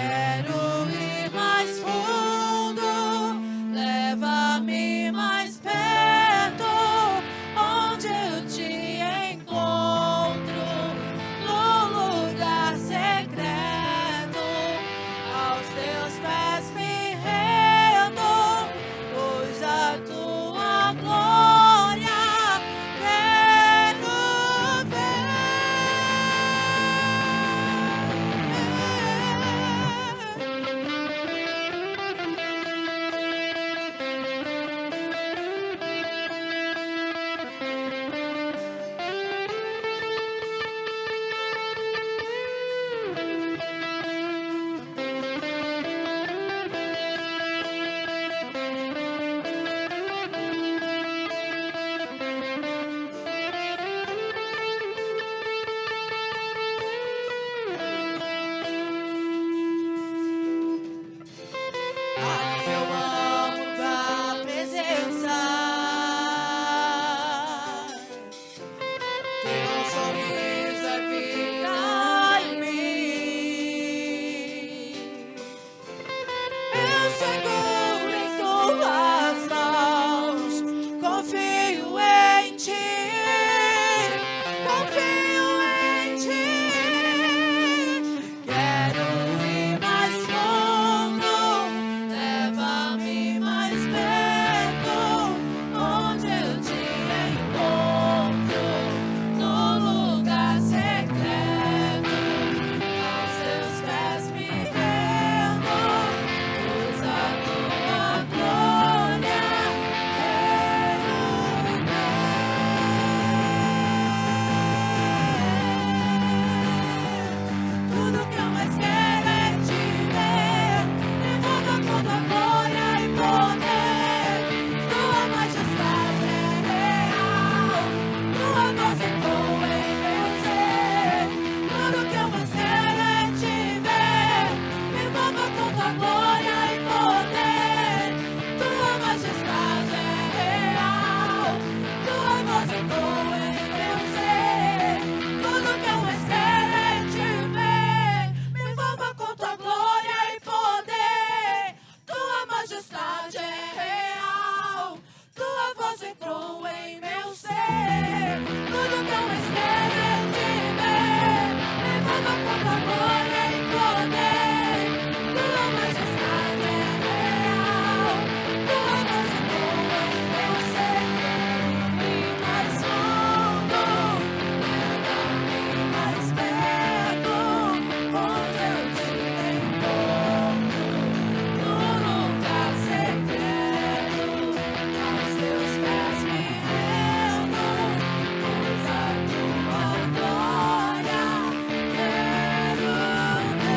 Quero ir mais fundo, leva-me mais perto, onde eu te encontro, no lugar secreto. Aos teus pés me rendo, pois a tua glória quero ver. Eu amo tua presença, teu sorriso é vida em mim. Eu seguro em tuas mãos, confio em ti, confio em ti. Quero ir mais fundo, leva-me mais perto, onde eu te encontro, no lugar secreto. Aos teus pés me rendo, pois a tua glória quero ver. Tudo que eu mais quero é te ver, envolva com tua glória e poder. Tua majestade é real, tua voz ecoa em meu ser. Tudo que eu mais quero é te ver, envolva com tua glória e poder. Tua majestade é real, tua voz ecoa em meu ser. Tudo que eu mais quero é te ver, me envolva com tua glória e poder. Tua majestade é real, tua voz ecoa em meu ser. Tudo que eu mais quero é te ver, me envolva com tua glória e poder. Tua majestade é real, tua voz ecoa em meu ser. E mais fundo, leva-me mais perto, onde eu te encontro, no lugar secreto. Aos teus pés me rendo, pois a tua glória quero ver.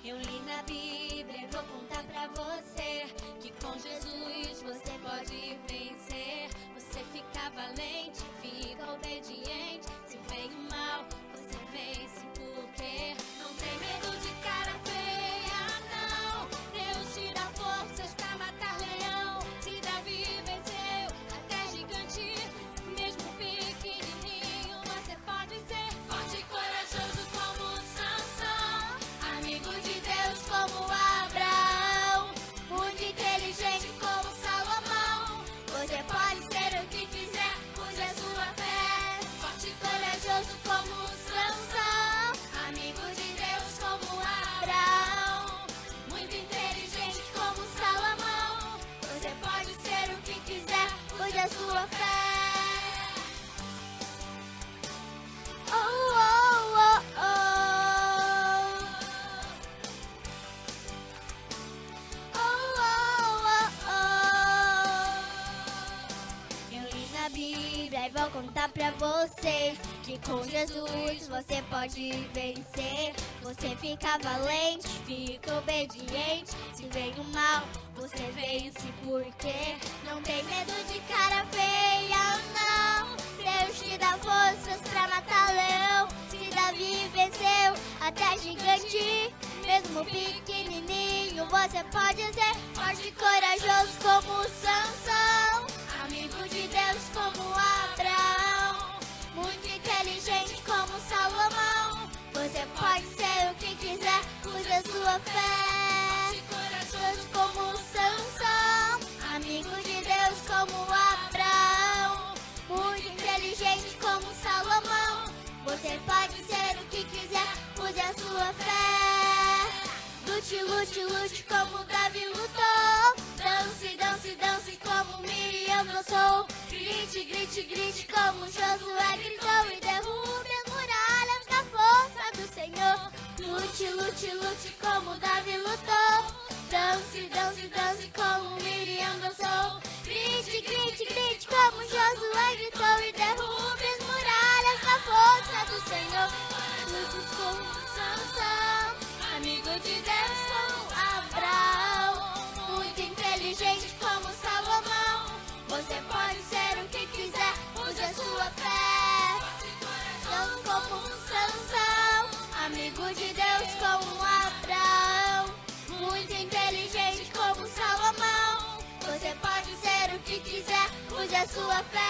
Eu li na Bíblia e vou contar pra você que com Jesus você pode vencer. Você fica valente, fica obediente. Se vem o mal, você vence porque não tem medo de cara feia, não. Deus te dá forças pra matar leão. Se Davi venceu até gigante, mesmo pequenininho, você pode ser forte e corajoso como Sansão, amigo de Deus como Abraão, muito inteligente como Salomão. Você pode ser o que quiser, use a sua fé. Forte e corajoso como Sansão, amigo de Deus como Abraão, muito inteligente como Salomão. Você pode ser o que quiser, use a sua fé. Oh, oh, oh, oh. Oh, oh, oh, oh. Eu li na Bíblia e vou contar pra vocês que com Jesus você pode vencer. Você fica valente, fica obediente. Se vem o mal, você vence porque não tem medo de cara feia, não. Deus Deus te dá forças pra matar leão. Se Davi venceu até gigante, mesmo pequenininho, você pode ser forte e corajoso como Sansão, amigo de Deus como Abraão, muito inteligente como Salomão. Você pode ser o que quiser, use a sua fé. Corajoso como Sansão, amigo de Deus como Abraão, muito inteligente como Salomão. Você pode ser o que quiser, use a sua fé. Lute, lute, lute como Davi lutou. Dance, dance, dance como Miriam dançou. Grite, grite, grite como Josué gritou. E derrube as muralhas com a força do Senhor. Lute, lute, lute como Davi lutou. Dance, dance, dance como Miriam dançou. Grite, grite, grite como Josué gritou. E derrube as muralhas com a força do Senhor. Lute como Sansão, amigo de Deus como Abraão, muito inteligente como Salomão. Você pode ser o que quiser, use a sua fé. Deus como Sansão, amigo de Deus como Abraão, muito inteligente como Salomão. Você pode ser o que quiser, use a sua fé.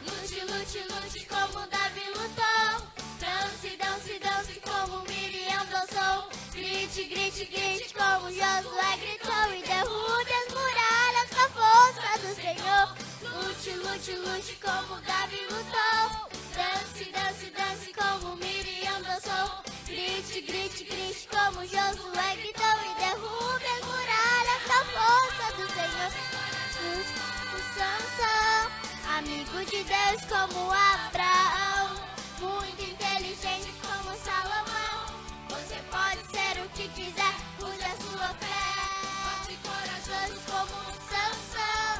Lute, lute, lute como Davi lutou. Dance, dance, dance como Miriam dançou. Grite, grite, grite como Josué gritou. E derrube as muralhas com a força do Senhor. Lute, lute, lute como Davi lutou. Dance, dance, dance como Miriam dançou. Grite, grite, grite como Josué gritou. E derrube as muralhas com a força do Senhor. O Sansão, amigo de Deus como Abraão, muito inteligente como Salomão. Você pode ser o que quiser, use a sua fé. Forte e corajoso como Sansão,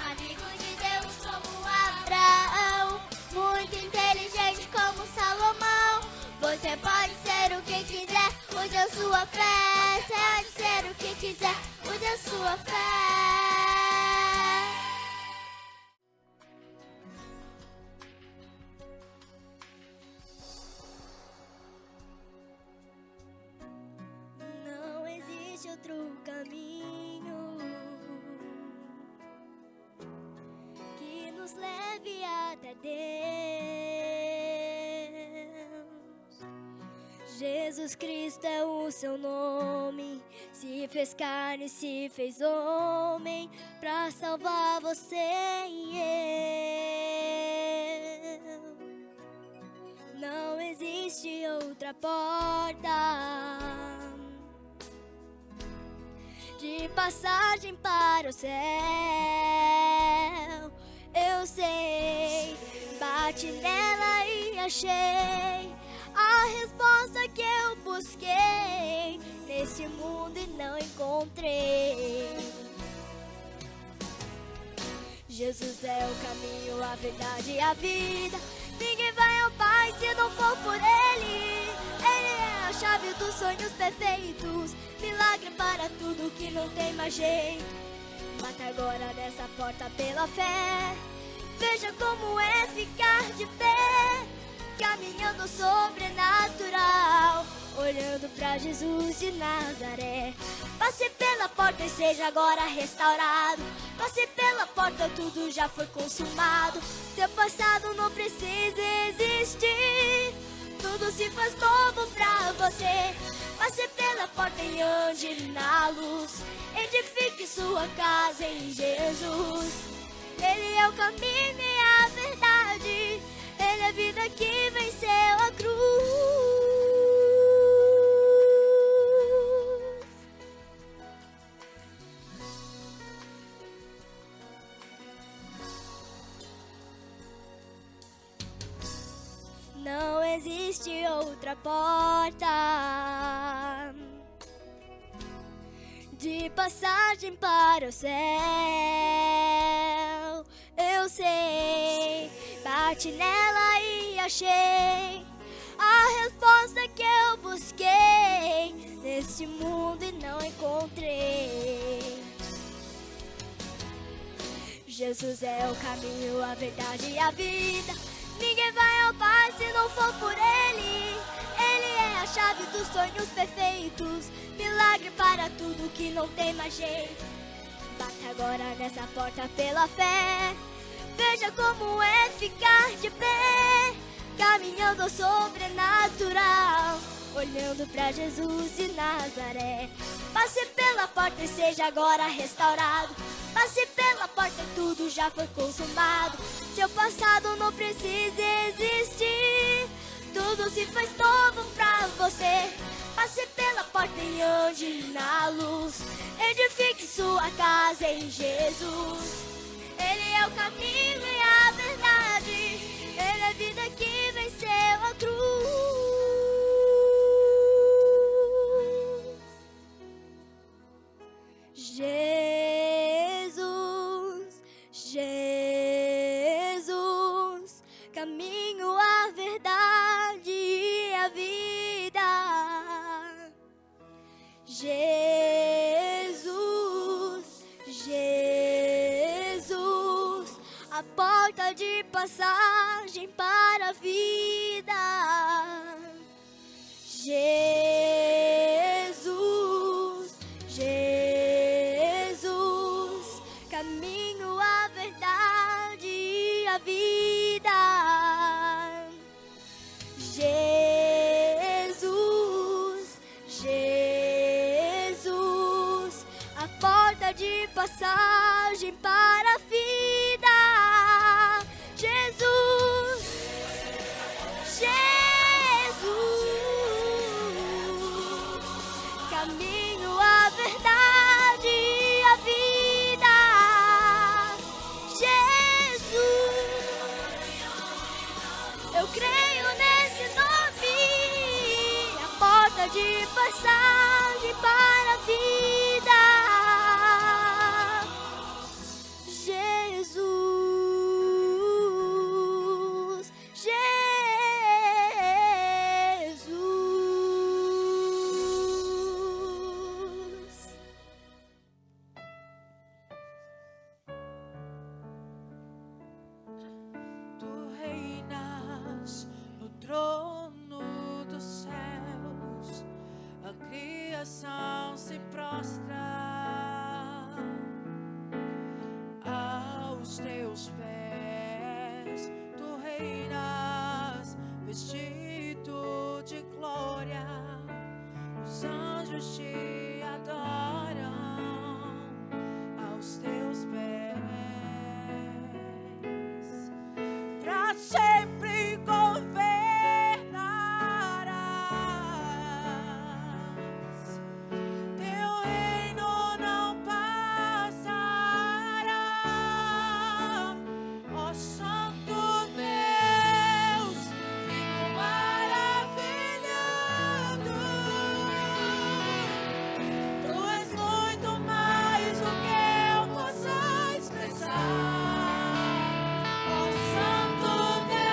amigo de Deus como Abraão, muito inteligente como Salomão. Você pode ser o que quiser, use a sua fé. Você pode ser o que quiser, use a sua fé. Outro caminho que nos leve até Deus. Jesus Cristo é o seu nome, se fez carne, se fez homem, pra salvar você e eu. Não existe outra porta de passagem para o céu. Eu sei, bate nela e achei a resposta que eu busquei nesse mundo e não encontrei. Jesus é o caminho, a verdade e a vida. Ninguém vai ao Pai se não for por Ele. Ele é a chave dos sonhos perfeitos, milagre para tudo que não tem mais jeito. Bata agora nessa porta pela fé. Veja como é ficar de pé, caminhando sobrenatural, olhando pra Jesus de Nazaré. Passe pela porta e seja agora restaurado. Passe pela porta, tudo já foi consumado. Seu passado não precisa existir, tudo se faz novo pra você. Passe pela porta e ande na luz. Edifique sua casa em Jesus. Ele é o caminho e a verdade. Ele é a vida que venceu a cruz. Não existe outra porta de passagem para o céu. Eu sei, bate nela e achei a resposta que eu busquei nesse mundo e não encontrei. Jesus é o caminho, a verdade e a vida. Ninguém vai ao Pai se não for por Ele. Ele é a chave dos sonhos perfeitos, milagre para tudo que não tem mais jeito. Bata agora nessa porta pela fé, veja como é ficar de pé, caminhando ao sobrenatural, olhando pra Jesus de Nazaré. Passe pela porta e seja agora restaurado. Passe pela porta e tudo já foi consumado. Seu passado não precisa existir, tudo se faz novo pra você. Passe pela porta e ande na luz, edifique sua casa em Jesus. Ele é o caminho e a verdade, Ele é a vida que venceu a cruz. Jesus, Jesus, caminho, a verdade e a vida. Jesus, Jesus, a porta de passagem para a vida. Jesus, Jesus, caminho, a verdade e a vida. Jesus, Jesus, a porta de passagem para a vida. Jesus, Jesus, caminho, a verdade e a vida. Jesus, eu creio nesse nome, a porta de passagem para a vida. Jesus, Jesus. Tu reinas no trono dos céus, a criação se prostra aos teus pés. Tu reinas vestido de glória, os anjos te adoram aos teus pés. Pra sempre governarás, teu reino não passará. Ó Santo Deus, fico maravilhado. Tu és muito mais do que eu possa expressar. Ó Santo Deus,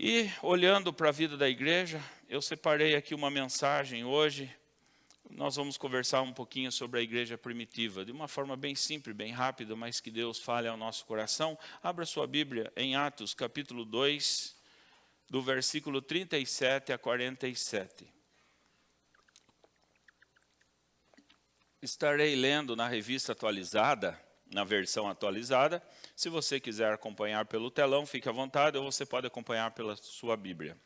E olhando para a vida da igreja, eu separei aqui uma mensagem hoje. Nós vamos conversar um pouquinho sobre a igreja primitiva, de uma forma bem simples, bem rápida, mas que Deus fale ao nosso coração. Abra sua Bíblia em Atos, capítulo 2, do versículo 37 a 47. Estarei lendo na revista atualizada, na versão atualizada. Se você quiser acompanhar pelo telão, fique à vontade, ou você pode acompanhar pela sua Bíblia.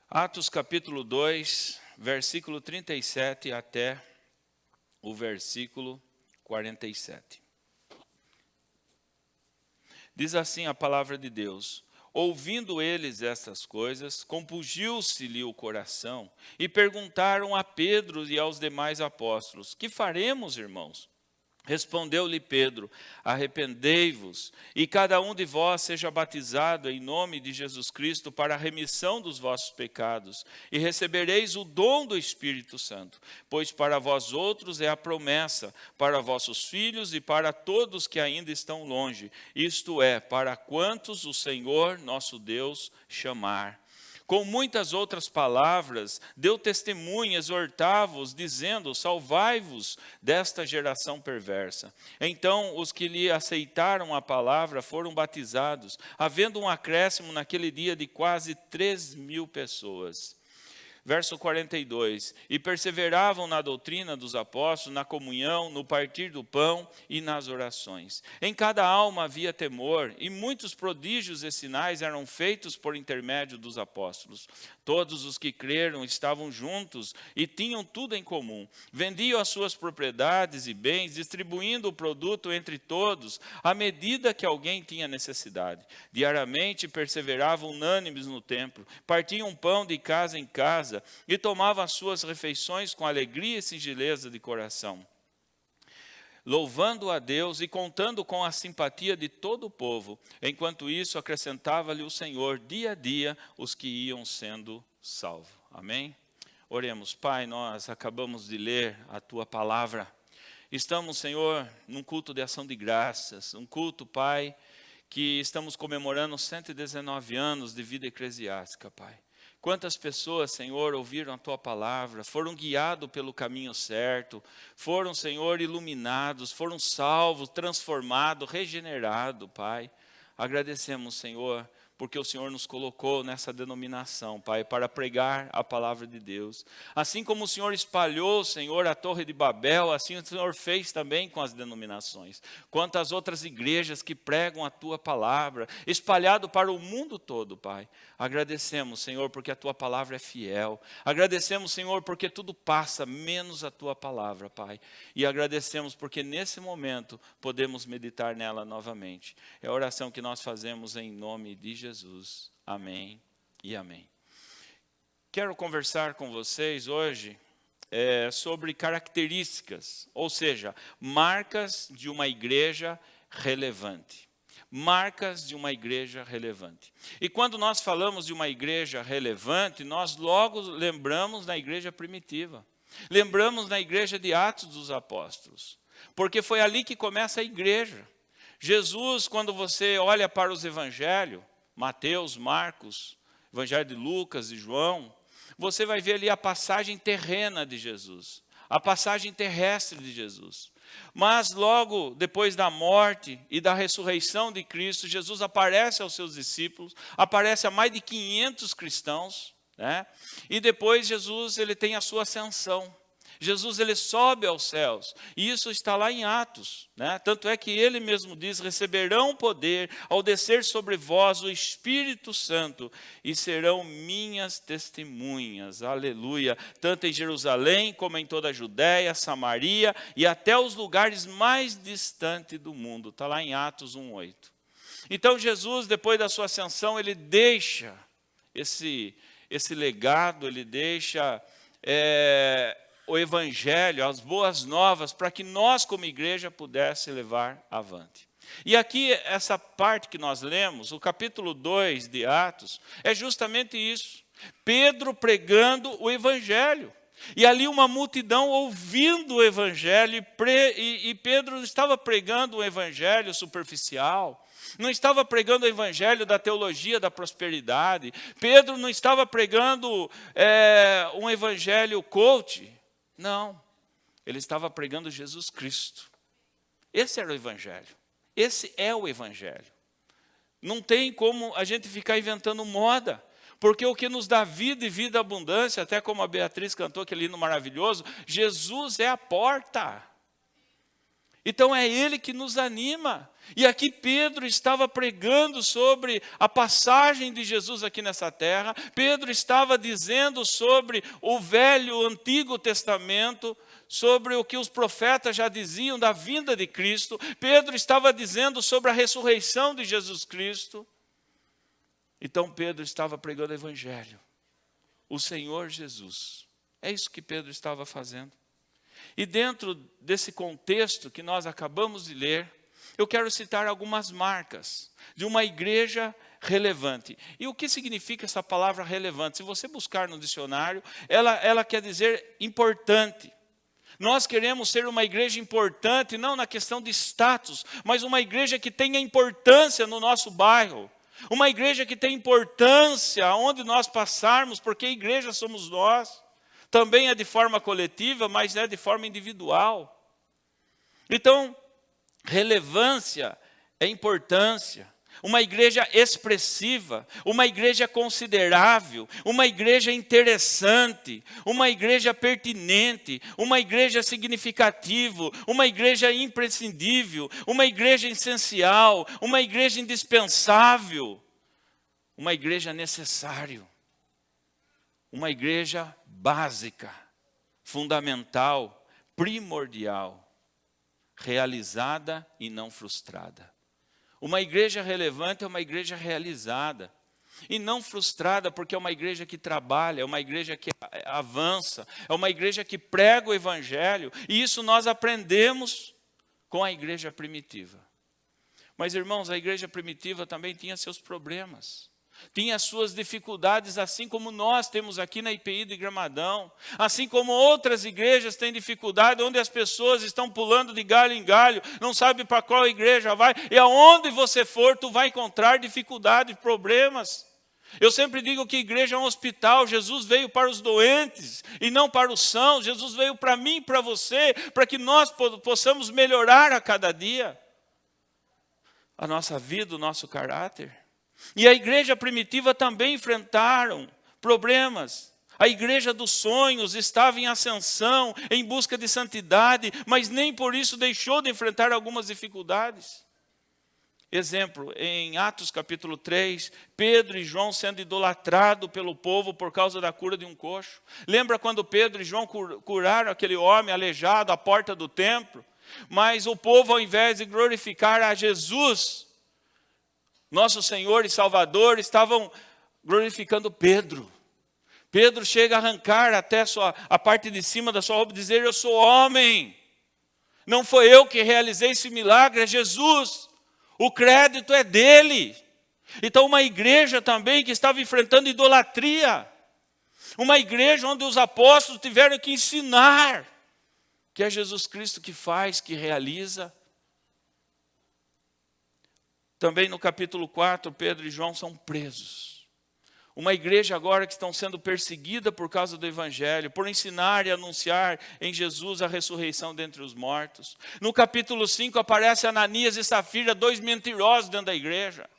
Atos capítulo 2, versículo 37 até o versículo 47. Diz assim a palavra de Deus: ouvindo eles estas coisas, compungiu-se-lhe o coração, e perguntaram a Pedro e aos demais apóstolos: que faremos, irmãos? Respondeu-lhe Pedro: arrependei-vos, e cada um de vós seja batizado em nome de Jesus Cristo para a remissão dos vossos pecados, e recebereis o dom do Espírito Santo, pois para vós outros é a promessa, para vossos filhos e para todos que ainda estão longe, isto é, para quantos o Senhor nosso Deus chamar. Com muitas outras palavras, deu testemunho, exortava-os, dizendo: salvai-vos desta geração perversa. Então, os que lhe aceitaram a palavra foram batizados, havendo um acréscimo naquele dia de quase 3.000 pessoas. Verso 42, e perseveravam na doutrina dos apóstolos, na comunhão, no partir do pão e nas orações. Em cada alma havia temor, e muitos prodígios e sinais eram feitos por intermédio dos apóstolos. Todos os que creram estavam juntos e tinham tudo em comum. Vendiam as suas propriedades e bens, distribuindo o produto entre todos, à medida que alguém tinha necessidade. Diariamente perseveravam unânimes no templo, partiam pão de casa em casa, e tomavam as suas refeições com alegria e singeleza de coração, louvando a Deus e contando com a simpatia de todo o povo. Enquanto isso, acrescentava-lhe o Senhor dia a dia os que iam sendo salvos. Amém? Oremos. Pai, nós acabamos de ler a Tua palavra. Estamos, Senhor, num culto de ação de graças, um culto, Pai, que estamos comemorando 119 anos de vida eclesiástica, Pai. Quantas pessoas, Senhor, ouviram a Tua palavra, foram guiados pelo caminho certo, foram, Senhor, iluminados, foram salvos, transformados, regenerados, Pai. Agradecemos, Senhor, porque o Senhor nos colocou nessa denominação, Pai, para pregar a palavra de Deus. Assim como o Senhor espalhou, Senhor, a Torre de Babel, assim o Senhor fez também com as denominações. Quantas outras igrejas que pregam a Tua palavra, espalhado para o mundo todo, Pai. Agradecemos, Senhor, porque a Tua palavra é fiel. Agradecemos, Senhor, porque tudo passa, menos a Tua palavra, Pai. E agradecemos porque nesse momento podemos meditar nela novamente. É a oração que nós fazemos em nome de Jesus. Amém e amém. Quero conversar com vocês hoje sobre características, ou seja, marcas de uma igreja relevante. Marcas de uma igreja relevante. E quando nós falamos de uma igreja relevante, nós logo lembramos na igreja primitiva. Lembramos na igreja de Atos dos Apóstolos. Porque foi ali que começa a igreja. Jesus, quando você olha para os evangelhos, Mateus, Marcos, evangelho de Lucas e João, você vai ver ali a passagem terrena de Jesus, a passagem terrestre de Jesus. Mas logo depois da morte e da ressurreição de Cristo, Jesus aparece aos seus discípulos, aparece a mais de 500 cristãos, né? E depois Jesus ele tem a sua ascensão. Jesus ele sobe aos céus, e isso está lá em Atos, né? Tanto é que ele mesmo diz: receberão poder ao descer sobre vós o Espírito Santo, e serão minhas testemunhas, aleluia, tanto em Jerusalém como em toda a Judéia, Samaria e até os lugares mais distantes do mundo. Está lá em Atos 1:8. Então Jesus, depois da sua ascensão, ele deixa esse legado, ele deixa o evangelho, as boas novas, para que nós como igreja pudesse levar avante. E aqui, essa parte que nós lemos, o capítulo 2 de Atos, é justamente isso. Pedro pregando o evangelho. E ali uma multidão ouvindo o evangelho, e Pedro não estava pregando um evangelho superficial, não estava pregando o evangelho da teologia da prosperidade, Pedro não estava pregando um evangelho coach, não, ele estava pregando Jesus Cristo. Esse era o evangelho, esse é o evangelho. Não tem como a gente ficar inventando moda, porque o que nos dá vida e vida abundância, até como a Beatriz cantou aquele hino maravilhoso, Jesus é a porta. Então é Ele que nos anima. E aqui Pedro estava pregando sobre a passagem de Jesus aqui nessa terra. Pedro estava dizendo sobre o velho, Antigo Testamento, sobre o que os profetas já diziam da vinda de Cristo. Pedro estava dizendo sobre a ressurreição de Jesus Cristo. Então Pedro estava pregando o evangelho, o Senhor Jesus. É isso que Pedro estava fazendo. E dentro desse contexto que nós acabamos de ler, eu quero citar algumas marcas de uma igreja relevante. E o que significa essa palavra relevante? Se você buscar no dicionário, ela quer dizer importante. Nós queremos ser uma igreja importante, não na questão de status, mas uma igreja que tenha importância no nosso bairro. Uma igreja que tem importância aonde nós passarmos, porque a igreja somos nós. Também é de forma coletiva, mas é de forma individual. Então, relevância é importância. Uma igreja expressiva, uma igreja considerável, uma igreja interessante, uma igreja pertinente, uma igreja significativa, uma igreja imprescindível, uma igreja essencial, uma igreja indispensável, uma igreja necessária, uma igreja básica, fundamental, primordial, realizada e não frustrada. Uma igreja relevante é uma igreja realizada e não frustrada, porque é uma igreja que trabalha, é uma igreja que avança, é uma igreja que prega o evangelho, e isso nós aprendemos com a igreja primitiva. Mas, irmãos, a igreja primitiva também tinha seus problemas. Tinha suas dificuldades, assim como nós temos aqui na IPI de Gramadão, assim como outras igrejas têm dificuldade, onde as pessoas estão pulando de galho em galho, não sabe para qual igreja vai, e aonde você for, tu vai encontrar dificuldades, problemas. Eu sempre digo que a igreja é um hospital. Jesus veio para os doentes e não para os sãos. Jesus veio para mim e para você, para que nós possamos melhorar a cada dia a nossa vida, o nosso caráter. E a igreja primitiva também enfrentaram problemas. A igreja dos sonhos estava em ascensão, em busca de santidade, mas nem por isso deixou de enfrentar algumas dificuldades. Exemplo, em Atos capítulo 3, Pedro e João sendo idolatrados pelo povo por causa da cura de um coxo. Lembra quando Pedro e João curaram aquele homem aleijado à porta do templo? Mas o povo, ao invés de glorificar a Jesus, nosso Senhor e Salvador, estavam glorificando Pedro. Pedro chega a arrancar até a parte de cima da sua roupa e dizer: eu sou homem. Não foi eu que realizei esse milagre, é Jesus. O crédito é dele. Então uma igreja também que estava enfrentando idolatria. Uma igreja onde os apóstolos tiveram que ensinar que é Jesus Cristo que faz, que realiza. Também no capítulo 4, Pedro e João são presos. Uma igreja agora que estão sendo perseguida por causa do evangelho, por ensinar e anunciar em Jesus a ressurreição dentre os mortos. No capítulo 5 aparece Ananias e Safira, 2 mentirosos dentro da igreja.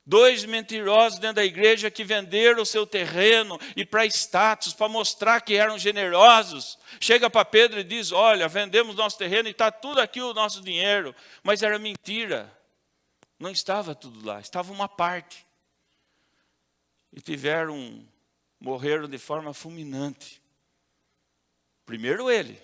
2 mentirosos dentro da igreja que venderam o seu terreno e para status, para mostrar que eram generosos. Chega para Pedro e diz: olha, vendemos nosso terreno e está tudo aqui o nosso dinheiro. Mas era mentira. Não estava tudo lá, estava uma parte. E morreram de forma fulminante. Primeiro ele,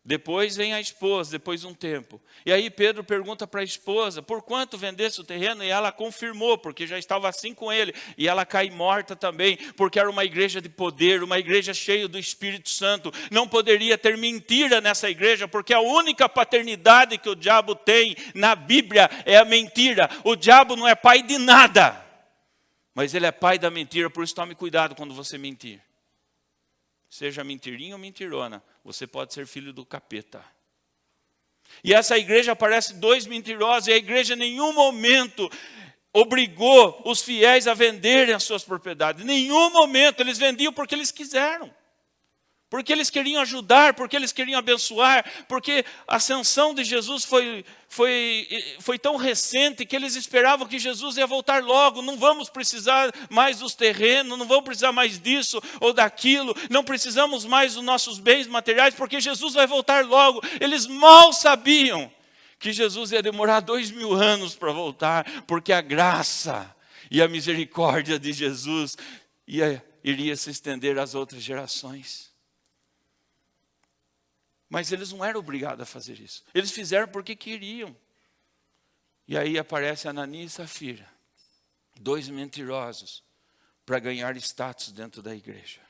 depois vem a esposa, depois de um tempo. E aí Pedro pergunta para a esposa: por quanto vendesse o terreno? E ela confirmou, porque já estava assim com ele. E ela cai morta também, porque era uma igreja de poder, uma igreja cheia do Espírito Santo. Não poderia ter mentira nessa igreja, porque a única paternidade que o diabo tem na Bíblia é a mentira. O diabo não é pai de nada, mas ele é pai da mentira. Por isso tome cuidado quando você mentir. seja mentirinha ou mentirona, você pode ser filho do capeta. E essa igreja aparece 2 mentirosos, e a igreja em nenhum momento obrigou os fiéis a venderem as suas propriedades. Em nenhum momento. Eles vendiam porque eles quiseram. Porque eles queriam ajudar, porque eles queriam abençoar, porque a ascensão de Jesus foi tão recente que eles esperavam que Jesus ia voltar logo. Não vamos precisar mais dos terrenos, não vamos precisar mais disso ou daquilo, não precisamos mais dos nossos bens materiais, porque Jesus vai voltar logo. Eles mal sabiam que Jesus ia demorar 2000 anos para voltar, porque a graça e a misericórdia de Jesus iria se estender às outras gerações. Mas eles não eram obrigados a fazer isso. Eles fizeram porque queriam. E aí aparece Ananias e Safira, 2 mentirosos, para ganhar status dentro da igreja.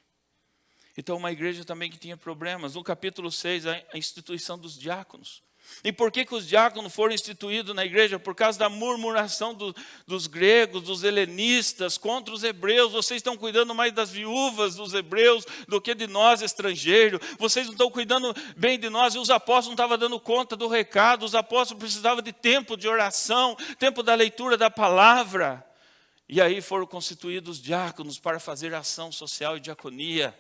Então uma igreja também que tinha problemas. No capítulo 6, a instituição dos diáconos. E por que os diáconos foram instituídos na igreja? Por causa da murmuração dos gregos, dos helenistas contra os hebreus. Vocês estão cuidando mais das viúvas dos hebreus do que de nós, estrangeiros. Vocês não estão cuidando bem de nós. E os apóstolos não estavam dando conta do recado. Os apóstolos precisavam de tempo de oração, tempo da leitura da palavra. E aí foram constituídos diáconos para fazer ação social e diaconia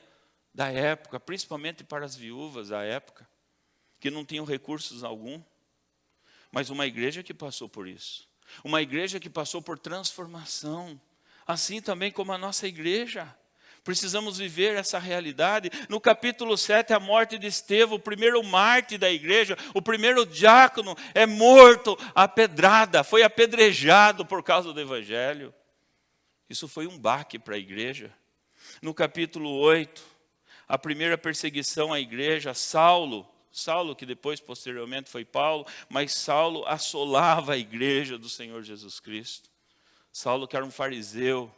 da época, principalmente para as viúvas da época, que não tinham recursos algum, mas uma igreja que passou por isso. Uma igreja que passou por transformação. Assim também como a nossa igreja. Precisamos viver essa realidade. No capítulo 7, a morte de Estevão, o primeiro mártir da igreja, o primeiro diácono, é morto à pedrada, foi apedrejado por causa do evangelho. Isso foi um baque para a igreja. No capítulo 8, a primeira perseguição à igreja, Saulo, que depois, posteriormente, foi Paulo, mas Saulo assolava a igreja do Senhor Jesus Cristo. Saulo, que era um fariseu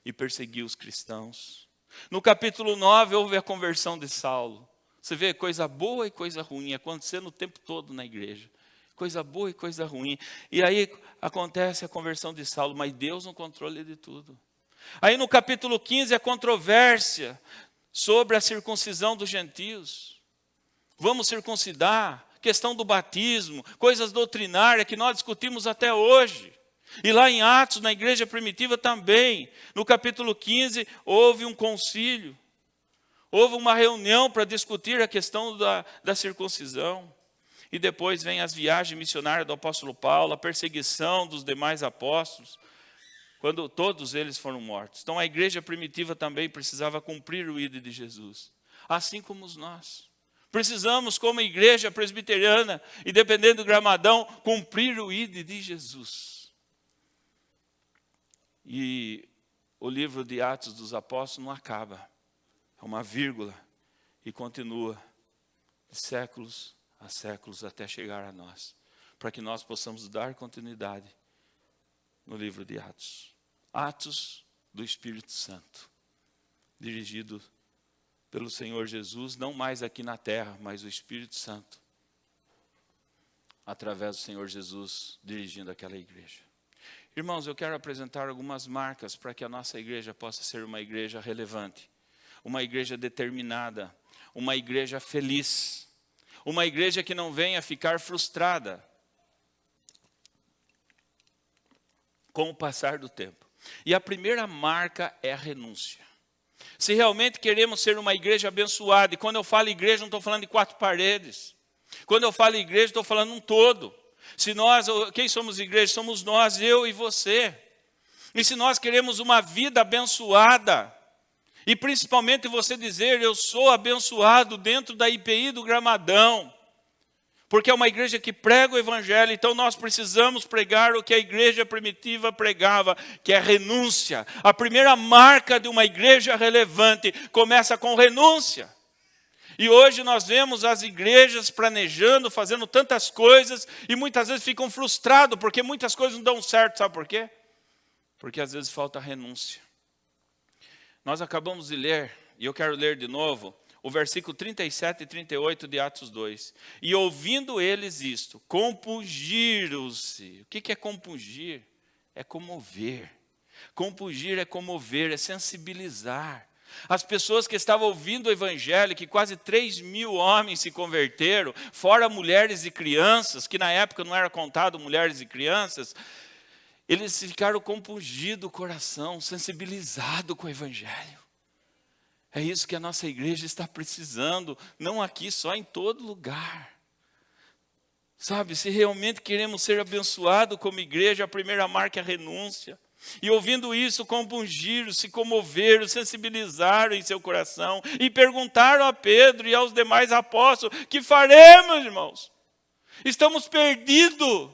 e perseguia os cristãos. No capítulo 9, houve a conversão de Saulo. Você vê coisa boa e coisa ruim acontecendo o tempo todo na igreja. Coisa boa e coisa ruim. E aí acontece a conversão de Saulo, mas Deus no controle de tudo. Aí no capítulo 15, a controvérsia sobre a circuncisão dos gentios. Vamos circuncidar, questão do batismo, coisas doutrinárias que nós discutimos até hoje. E lá em Atos, na igreja primitiva também, no capítulo 15, houve um concílio. Houve uma reunião para discutir a questão da circuncisão. E depois vem as viagens missionárias do apóstolo Paulo, a perseguição dos demais apóstolos, quando todos eles foram mortos. Então a igreja primitiva também precisava cumprir o ídolo de Jesus, assim como nós. Precisamos, como igreja presbiteriana, e dependendo do Gramadão, cumprir o ídolo de Jesus. E o livro de Atos dos Apóstolos não acaba. É uma vírgula e continua de séculos a séculos até chegar a nós, para que nós possamos dar continuidade no livro de Atos. Atos do Espírito Santo, dirigido pelo Senhor Jesus, não mais aqui na terra, mas o Espírito Santo, através do Senhor Jesus, dirigindo aquela igreja. Irmãos, eu quero apresentar algumas marcas para que a nossa igreja possa ser uma igreja relevante, uma igreja determinada, uma igreja feliz, uma igreja que não venha ficar frustrada com o passar do tempo. E a primeira marca é a renúncia. Se realmente queremos ser uma igreja abençoada, e quando eu falo igreja, não estou falando de 4 paredes. Quando eu falo igreja, estou falando um todo. Se nós, quem somos igreja? Somos nós, eu e você. E se nós queremos uma vida abençoada, e principalmente você dizer, eu sou abençoado dentro da IPI do Gramadão, porque é uma igreja que prega o evangelho, então nós precisamos pregar o que a igreja primitiva pregava, que é renúncia. A primeira marca de uma igreja relevante começa com renúncia. E hoje nós vemos as igrejas planejando, fazendo tantas coisas, e muitas vezes ficam frustrados, porque muitas coisas não dão certo, sabe por quê? Porque às vezes falta renúncia. Nós acabamos de ler, e eu quero ler de novo, o versículo 37 e 38 de Atos 2. E ouvindo eles isto, compungiram-se. O que é compungir? É comover. Compungir é comover, é sensibilizar. As pessoas que estavam ouvindo o evangelho, que quase 3.000 homens se converteram, fora mulheres e crianças, que na época não era contado mulheres e crianças, eles ficaram compungidos o coração, sensibilizados com o evangelho. É isso que a nossa igreja está precisando, não aqui, só em todo lugar. Sabe, se realmente queremos ser abençoados como igreja, a primeira marca é a renúncia. E ouvindo isso, compungiram, se comoveram, sensibilizaram em seu coração e perguntaram a Pedro e aos demais apóstolos: que faremos, irmãos? Estamos perdidos,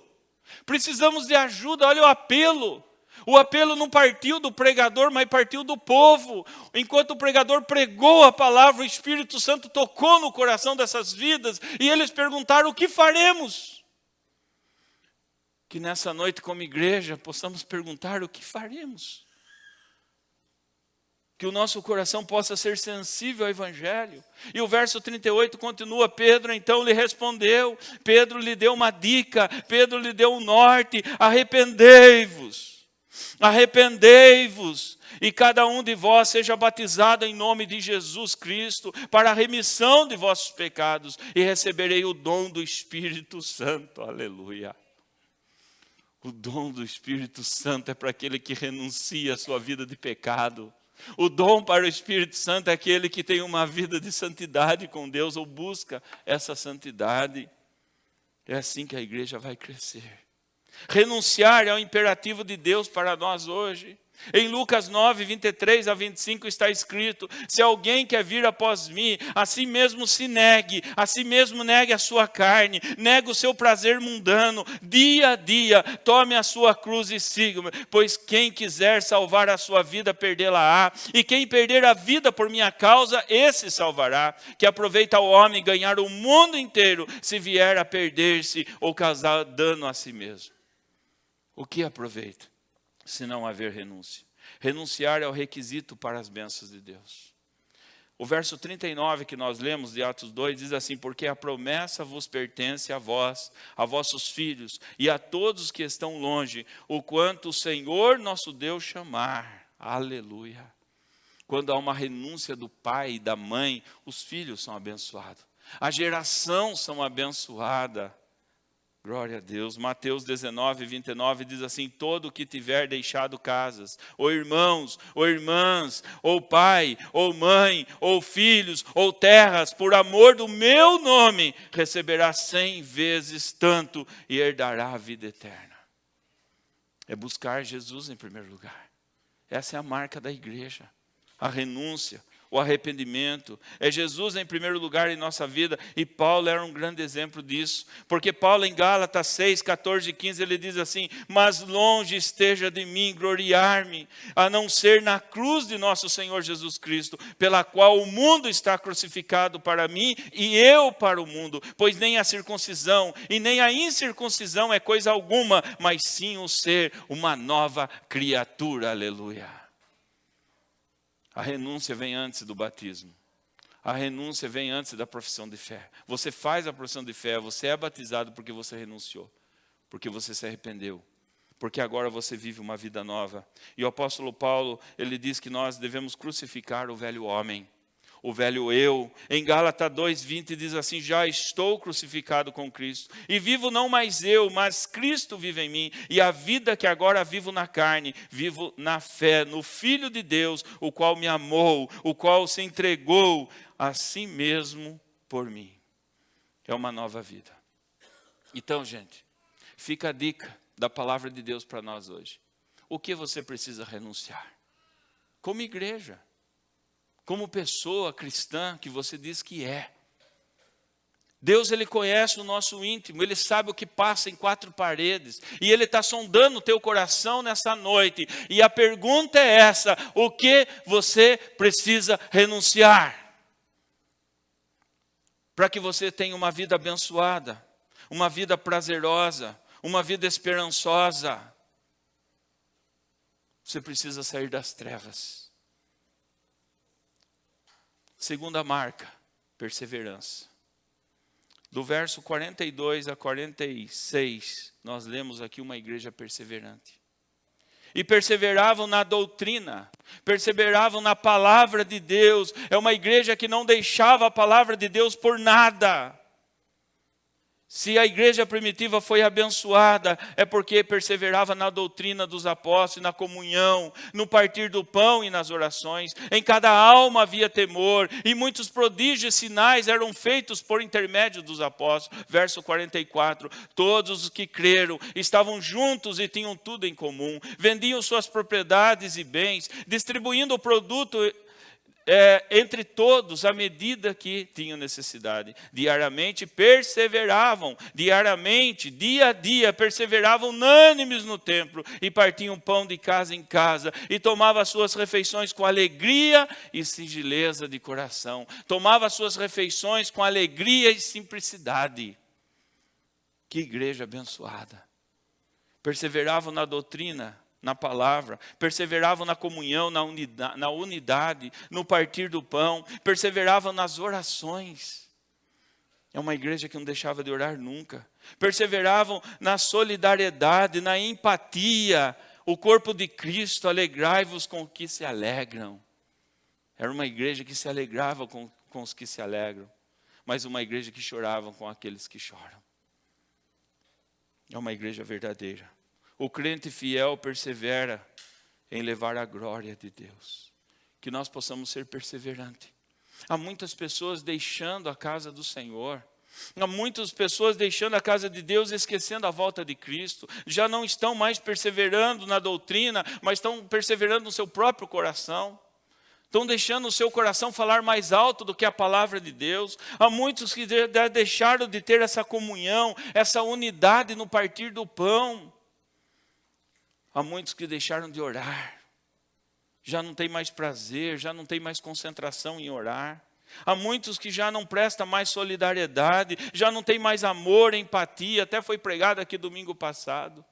precisamos de ajuda. Olha o apelo. O apelo não partiu do pregador, mas partiu do povo. Enquanto o pregador pregou a palavra, o Espírito Santo tocou no coração dessas vidas e eles perguntaram: o que faremos? Que nessa noite, como igreja, possamos perguntar: o que faremos? Que o nosso coração possa ser sensível ao evangelho. E o verso 38 continua: Pedro então lhe respondeu. Pedro lhe deu uma dica, Pedro lhe deu um norte: arrependei-vos, arrependei-vos, e cada um de vós seja batizado em nome de Jesus Cristo, para a remissão de vossos pecados, e receberei o dom do Espírito Santo. Aleluia. O dom do Espírito Santo é para aquele que renuncia a sua vida de pecado. O dom para o Espírito Santo é aquele que tem uma vida de santidade com Deus, ou busca essa santidade. É assim que a igreja vai crescer. Renunciar é o imperativo de Deus para nós hoje. Em Lucas 9, 23 a 25 está escrito: se alguém quer vir após mim, a si mesmo se negue, a si mesmo negue a sua carne, negue o seu prazer mundano, dia a dia, tome a sua cruz e siga-me, pois quem quiser salvar a sua vida, perdê-la-á, e quem perder a vida por minha causa, esse salvará. Que aproveita o homem ganhar o mundo inteiro, se vier a perder-se ou causar dano a si mesmo? O que aproveita, se não haver renúncia? Renunciar é o requisito para as bênçãos de Deus. O verso 39 que nós lemos de Atos 2 diz assim: porque a promessa vos pertence a vós, a vossos filhos e a todos que estão longe, o quanto o Senhor nosso Deus chamar. Aleluia. Quando há uma renúncia do pai e da mãe, os filhos são abençoados, a geração são abençoada. Glória a Deus. Mateus 19, 29 diz assim: todo que tiver deixado casas, ou irmãos, ou irmãs, ou pai, ou mãe, ou filhos, ou terras, por amor do meu nome, receberá 100 vezes tanto e herdará a vida eterna. É buscar Jesus em primeiro lugar. Essa é a marca da igreja. A renúncia, o arrependimento. É Jesus em primeiro lugar em nossa vida. E Paulo era um grande exemplo disso. Porque Paulo em Gálatas 6, 14 e 15, ele diz assim: mas longe esteja de mim gloriar-me, a não ser na cruz de nosso Senhor Jesus Cristo, pela qual o mundo está crucificado para mim e eu para o mundo. Pois nem a circuncisão e nem a incircuncisão é coisa alguma, mas sim o ser uma nova criatura. Aleluia. A renúncia vem antes do batismo. A renúncia vem antes da profissão de fé. Você faz a profissão de fé, você é batizado porque você renunciou, porque você se arrependeu, porque agora você vive uma vida nova. E o apóstolo Paulo, ele diz que nós devemos crucificar o velho homem, o velho eu. Em Gálatas 2:20 diz assim: já estou crucificado com Cristo, e vivo não mais eu, mas Cristo vive em mim, e a vida que agora vivo na carne, vivo na fé, no Filho de Deus, o qual me amou, o qual se entregou a si mesmo por mim. É uma nova vida. Então, gente, fica a dica da palavra de Deus para nós hoje. O que você precisa renunciar? Como igreja, como pessoa cristã que você diz que é. Deus, ele conhece o nosso íntimo, ele sabe o que passa em 4 paredes, e ele está sondando o teu coração nessa noite, e a pergunta é essa: o que você precisa renunciar? Para que você tenha uma vida abençoada, uma vida prazerosa, uma vida esperançosa. Você precisa sair das trevas. Segunda marca, perseverança. Do verso 42 a 46, nós lemos aqui uma igreja perseverante. e perseveravam na doutrina, perseveravam na palavra de Deus. É uma igreja que não deixava a palavra de Deus por nada. Se a igreja primitiva foi abençoada, é porque perseverava na doutrina dos apóstolos, na comunhão, no partir do pão e nas orações. Em cada alma havia temor, e muitos prodígios e sinais eram feitos por intermédio dos apóstolos. Verso 44, todos os que creram estavam juntos e tinham tudo em comum. Vendiam suas propriedades e bens, distribuindo o produto entre todos, à medida que tinham necessidade. Diariamente perseveravam, diariamente, dia a dia, perseveravam unânimes no templo, e partiam pão de casa em casa, e tomavam as suas refeições com alegria e singeleza de coração. Tomava as suas refeições com alegria e simplicidade. Que igreja abençoada! Perseveravam na doutrina, na palavra, perseveravam na comunhão, na unidade, no partir do pão, perseveravam nas orações. É uma igreja que não deixava de orar nunca. Perseveravam na solidariedade, na empatia. O corpo de Cristo, alegrai-vos com os que se alegram. Era uma igreja que se alegrava com os que se alegram, mas uma igreja que chorava com aqueles que choram. É uma igreja verdadeira. O crente fiel persevera em levar a glória de Deus. Que nós possamos ser perseverantes. Há muitas pessoas deixando a casa do Senhor. Há muitas pessoas deixando a casa de Deus, esquecendo a volta de Cristo. Já não estão mais perseverando na doutrina, mas estão perseverando no seu próprio coração. Estão deixando o seu coração falar mais alto do que a palavra de Deus. Há muitos que deixaram de ter essa comunhão, essa unidade no partir do pão. Há muitos que deixaram de orar, já não tem mais prazer, já não tem mais concentração em orar. Há muitos que já não prestam mais solidariedade, já não tem mais amor, empatia, até foi pregado aqui domingo passado.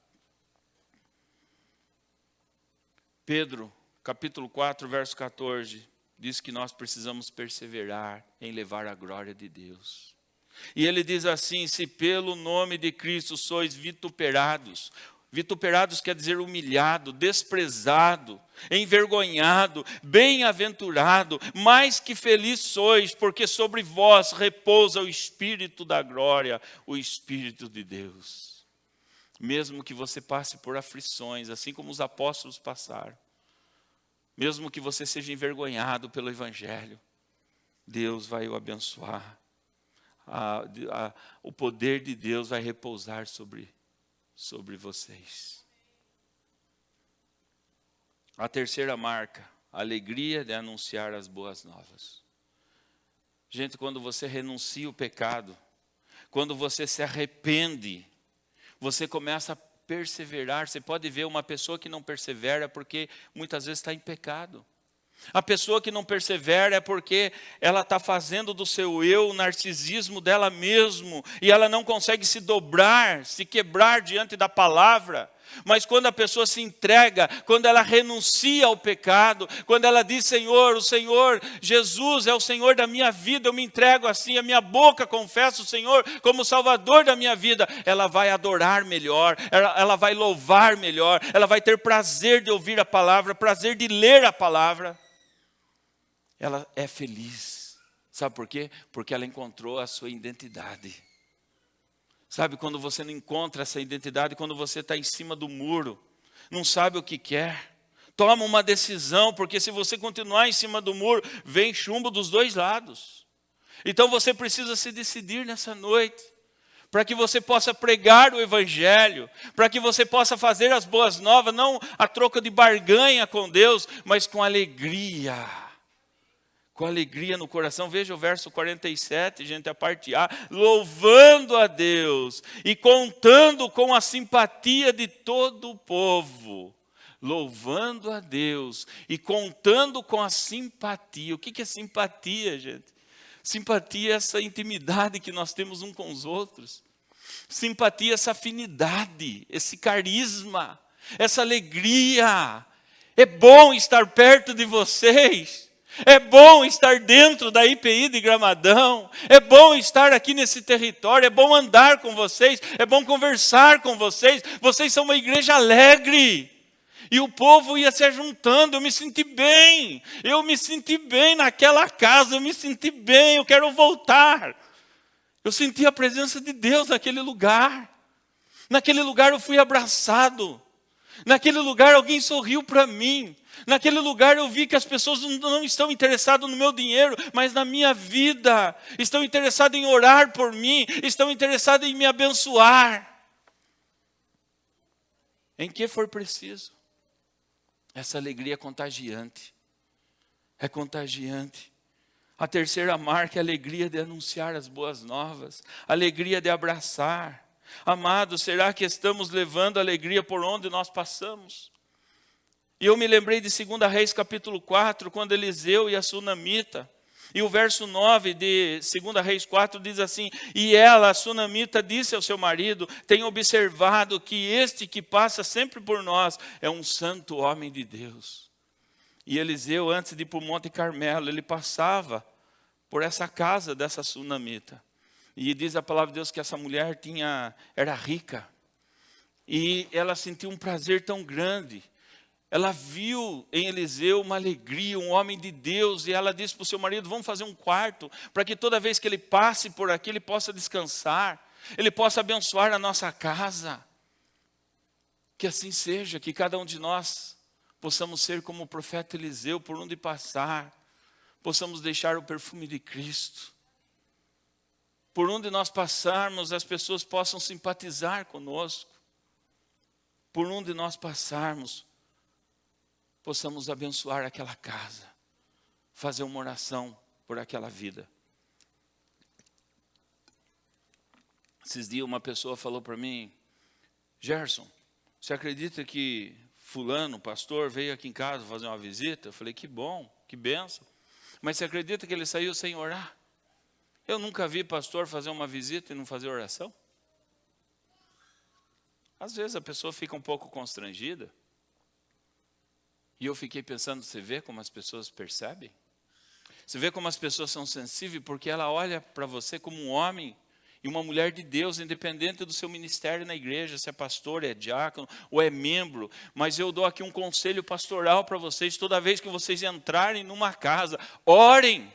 Pedro, capítulo 4, verso 14, diz que nós precisamos perseverar em levar a glória de Deus. E ele diz assim: se pelo nome de Cristo sois vituperados. Vituperados quer dizer humilhado, desprezado, envergonhado, bem-aventurado, mais que feliz sois, porque sobre vós repousa o Espírito da glória, o Espírito de Deus. Mesmo que você passe por aflições, assim como os apóstolos passaram, mesmo que você seja envergonhado pelo Evangelho, Deus vai o abençoar. O poder de Deus vai repousar sobre vocês. A terceira marca, a alegria de anunciar as boas novas. Gente, quando você renuncia o pecado, quando você se arrepende, você começa a perseverar. Você pode ver uma pessoa que não persevera porque muitas vezes está em pecado. A pessoa que não persevera é porque ela está fazendo do seu eu o narcisismo dela mesmo, e ela não consegue se dobrar, se quebrar diante da palavra. Mas quando a pessoa se entrega, quando ela renuncia ao pecado, quando ela diz: Senhor, o Senhor Jesus é o Senhor da minha vida, eu me entrego assim, a minha boca confessa o Senhor como Salvador da minha vida, ela vai adorar melhor, ela vai louvar melhor, ela vai ter prazer de ouvir a palavra, prazer de ler a palavra. Ela é feliz. Sabe por quê? Porque ela encontrou a sua identidade. Sabe quando você não encontra essa identidade, quando você está em cima do muro, não sabe o que quer, toma uma decisão, porque se você continuar em cima do muro, vem chumbo dos dois lados. Então você precisa se decidir nessa noite, para que você possa pregar o Evangelho, para que você possa fazer as boas novas, não a troca de barganha com Deus, mas com alegria. Com alegria no coração. Veja o verso 47, gente, a parte A. Louvando a Deus e contando com a simpatia de todo o povo. Louvando a Deus e contando com a simpatia. O que é simpatia, gente? Simpatia é essa intimidade que nós temos uns com os outros. Simpatia é essa afinidade, esse carisma, essa alegria. É bom estar perto de vocês. É bom estar dentro da IPI de Gramadão, é bom estar aqui nesse território, é bom andar com vocês, é bom conversar com vocês. Vocês são uma igreja alegre. E o povo ia se juntando, eu me senti bem naquela casa, eu me senti bem, eu quero voltar. Eu senti a presença de Deus naquele lugar. Naquele lugar eu fui abraçado. Naquele lugar alguém sorriu para mim. Naquele lugar eu vi que as pessoas não estão interessadas no meu dinheiro, mas na minha vida. Estão interessadas em orar por mim, estão interessadas em me abençoar. Em que for preciso. Essa alegria é contagiante. É contagiante. A terceira marca é a alegria de anunciar as boas novas. A alegria de abraçar. Amados, será que estamos levando alegria por onde nós passamos? E eu me lembrei de 2 Reis capítulo 4, quando Eliseu e a sunamita. E o verso 9 de 2 Reis 4 diz assim: e ela, a sunamita, disse ao seu marido: tenho observado que este que passa sempre por nós é um santo homem de Deus. E Eliseu, antes de ir para o Monte Carmelo, ele passava por essa casa dessa sunamita. E diz a palavra de Deus que essa mulher era rica. E ela sentiu um prazer tão grande. Ela viu em Eliseu uma alegria, um homem de Deus. E ela disse para o seu marido: vamos fazer um quarto, para que toda vez que ele passe por aqui, ele possa descansar. Ele possa abençoar a nossa casa. Que assim seja, que cada um de nós possamos ser como o profeta Eliseu, por onde passar. Possamos deixar o perfume de Cristo. Por onde nós passarmos, as pessoas possam simpatizar conosco. Por onde nós passarmos, possamos abençoar aquela casa. Fazer uma oração por aquela vida. Esses dias uma pessoa falou para mim: Gerson, você acredita que fulano, pastor, veio aqui em casa fazer uma visita? Eu falei: que bom, que bênção. Mas você acredita que ele saiu sem orar? Eu nunca vi pastor fazer uma visita e não fazer oração. Às vezes a pessoa fica um pouco constrangida. E eu fiquei pensando, você vê como as pessoas percebem? Você vê como as pessoas são sensíveis, porque ela olha para você como um homem e uma mulher de Deus, independente do seu ministério na igreja, se é pastor, é diácono ou é membro. Mas eu dou aqui um conselho pastoral para vocês: toda vez que vocês entrarem numa casa, orem.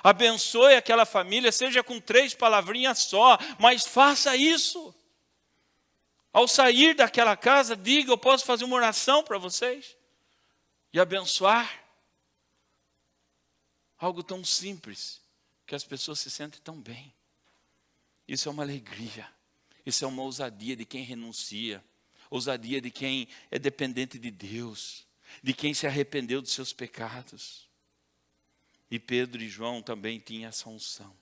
Abençoe aquela família, seja com 3 palavrinhas só, mas faça isso. Ao sair daquela casa, diga: eu posso fazer uma oração para vocês? E abençoar. Algo tão simples, que as pessoas se sentem tão bem. Isso é uma alegria. Isso é uma ousadia de quem renuncia. Ousadia de quem é dependente de Deus. De quem se arrependeu dos seus pecados. E Pedro e João também tinham essa unção.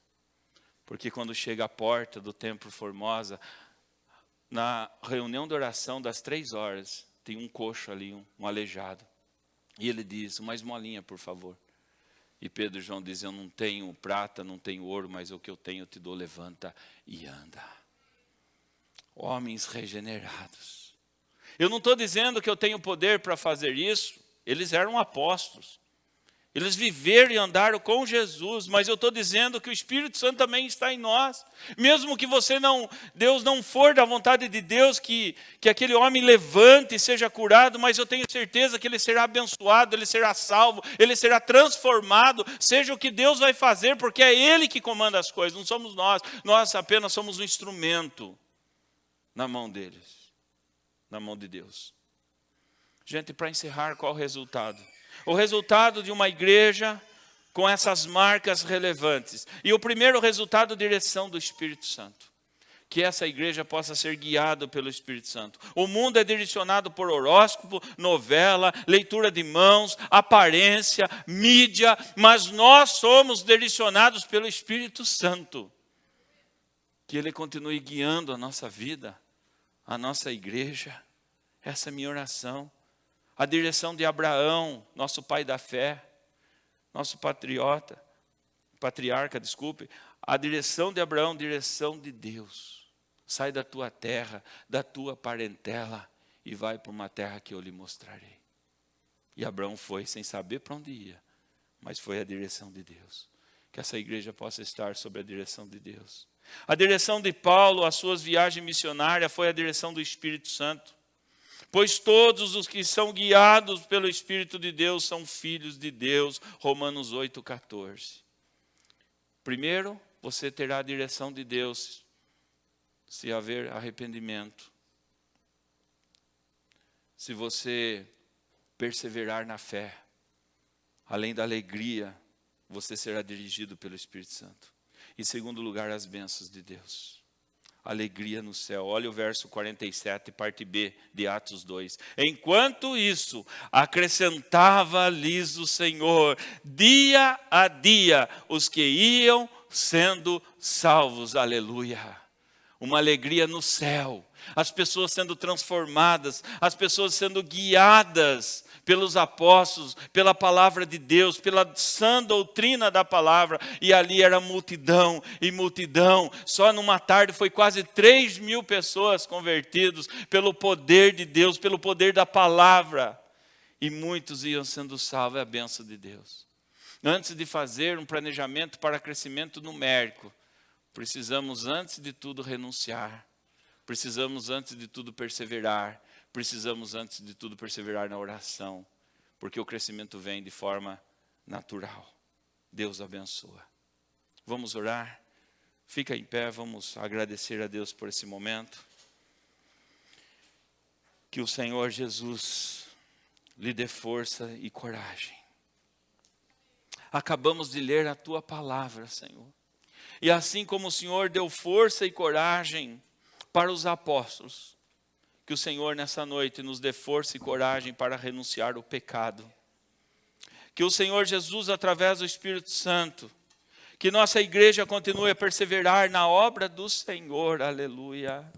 Porque quando chega à porta do Templo Formosa, na reunião de oração das 3 horas, tem um coxo ali, um aleijado. E ele diz: uma esmolinha, por favor. E Pedro e João dizem: eu não tenho prata, não tenho ouro, mas o que eu tenho eu te dou, levanta e anda. Homens regenerados. Eu não estou dizendo que eu tenho poder para fazer isso. Eles eram apóstolos. Eles viveram e andaram com Jesus, mas eu estou dizendo que o Espírito Santo também está em nós. Mesmo que Deus não for da vontade de Deus que aquele homem levante e seja curado, mas eu tenho certeza que ele será abençoado, ele será salvo, ele será transformado, seja o que Deus vai fazer, porque é Ele que comanda as coisas, não somos nós. Nós apenas somos um instrumento na mão deles, na mão de Deus. Gente, para encerrar, qual o resultado? O resultado de uma igreja com essas marcas relevantes. E o primeiro resultado, direção do Espírito Santo. Que essa igreja possa ser guiada pelo Espírito Santo. O mundo é direcionado por horóscopo, novela, leitura de mãos, aparência, mídia, mas nós somos direcionados pelo Espírito Santo. Que Ele continue guiando a nossa vida, a nossa igreja. Essa é a minha oração. A direção de Abraão, nosso pai da fé, nosso patriarca, a direção de Abraão, direção de Deus. Sai da tua terra, da tua parentela e vai para uma terra que eu lhe mostrarei. E Abraão foi sem saber para onde ia, mas foi a direção de Deus. Que essa igreja possa estar sob a direção de Deus. A direção de Paulo, as suas viagens missionárias, foi a direção do Espírito Santo. Pois todos os que são guiados pelo Espírito de Deus são filhos de Deus. Romanos 8,14. Primeiro, você terá a direção de Deus se haver arrependimento. Se você perseverar na fé, além da alegria, você será dirigido pelo Espírito Santo. Em segundo lugar, as bênçãos de Deus. Alegria no céu. Olha o verso 47, parte B de Atos 2. Enquanto isso, acrescentava-lhes o Senhor, dia a dia, os que iam sendo salvos. Aleluia. Uma alegria no céu. As pessoas sendo transformadas, as pessoas sendo guiadas pelos apóstolos, pela palavra de Deus, pela sã doutrina da palavra. E ali era multidão e multidão. Só numa tarde foi quase 3.000 pessoas convertidas pelo poder de Deus, pelo poder da palavra. E muitos iam sendo salvos, é a bênção de Deus. Antes de fazer um planejamento para crescimento numérico, precisamos antes de tudo renunciar. Precisamos antes de tudo perseverar. Precisamos antes de tudo perseverar na oração. Porque o crescimento vem de forma natural. Deus abençoa. Vamos orar? Fica em pé, vamos agradecer a Deus por esse momento. Que o Senhor Jesus lhe dê força e coragem. Acabamos de ler a Tua palavra, Senhor. E assim como o Senhor deu força e coragem para os apóstolos, que o Senhor nessa noite nos dê força e coragem para renunciar ao pecado. Que o Senhor Jesus, através do Espírito Santo, que nossa igreja continue a perseverar na obra do Senhor, aleluia.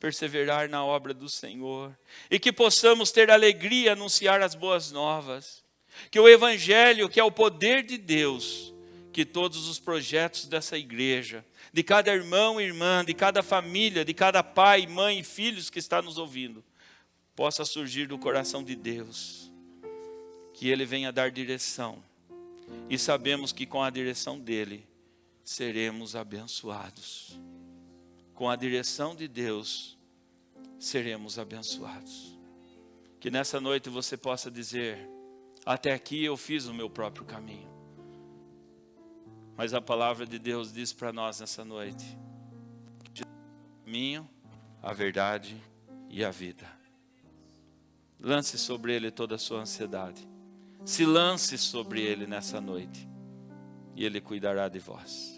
Perseverar na obra do Senhor. E que possamos ter alegria anunciar as boas novas. Que o Evangelho, que é o poder de Deus, que todos os projetos dessa igreja, de cada irmão e irmã, de cada família, de cada pai, mãe e filhos que está nos ouvindo, possa surgir do coração de Deus. Que Ele venha dar direção. E sabemos que com a direção dEle, seremos abençoados. Com a direção de Deus, seremos abençoados. Que nessa noite você possa dizer, até aqui eu fiz o meu próprio caminho. Mas a palavra de Deus diz para nós nessa noite, o caminho, a verdade e a vida. Lance sobre Ele toda a sua ansiedade. Se lance sobre Ele nessa noite. E Ele cuidará de vós.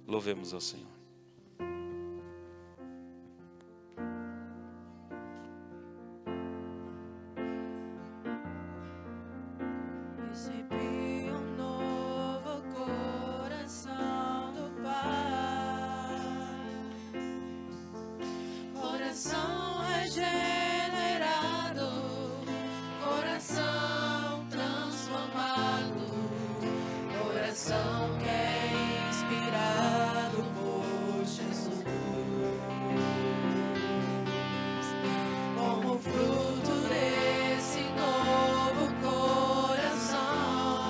Louvemos ao Senhor. Recebi novo coração do Pai, coração regenerado, coração transformado, coração que é inspirado por Jesus. Como fruto desse novo coração,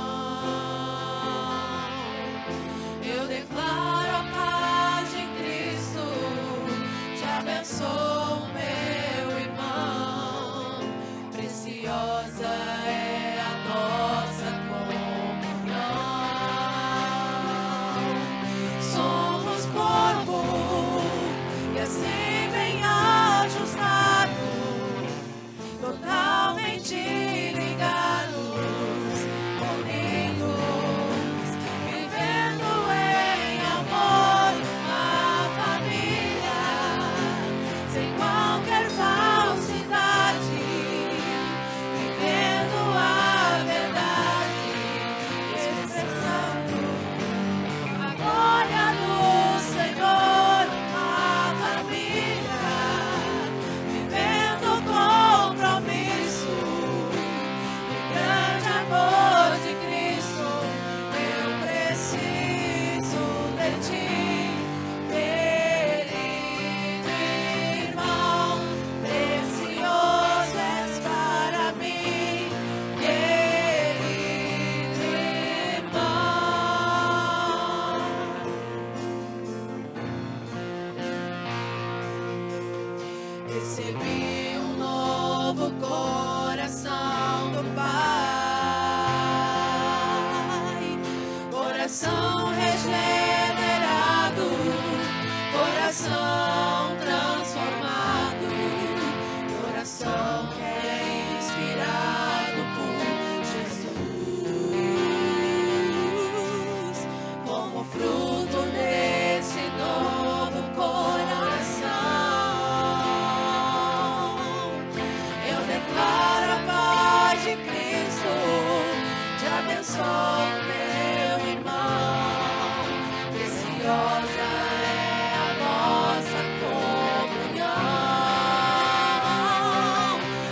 só o meu irmão, preciosa é a nossa comunhão.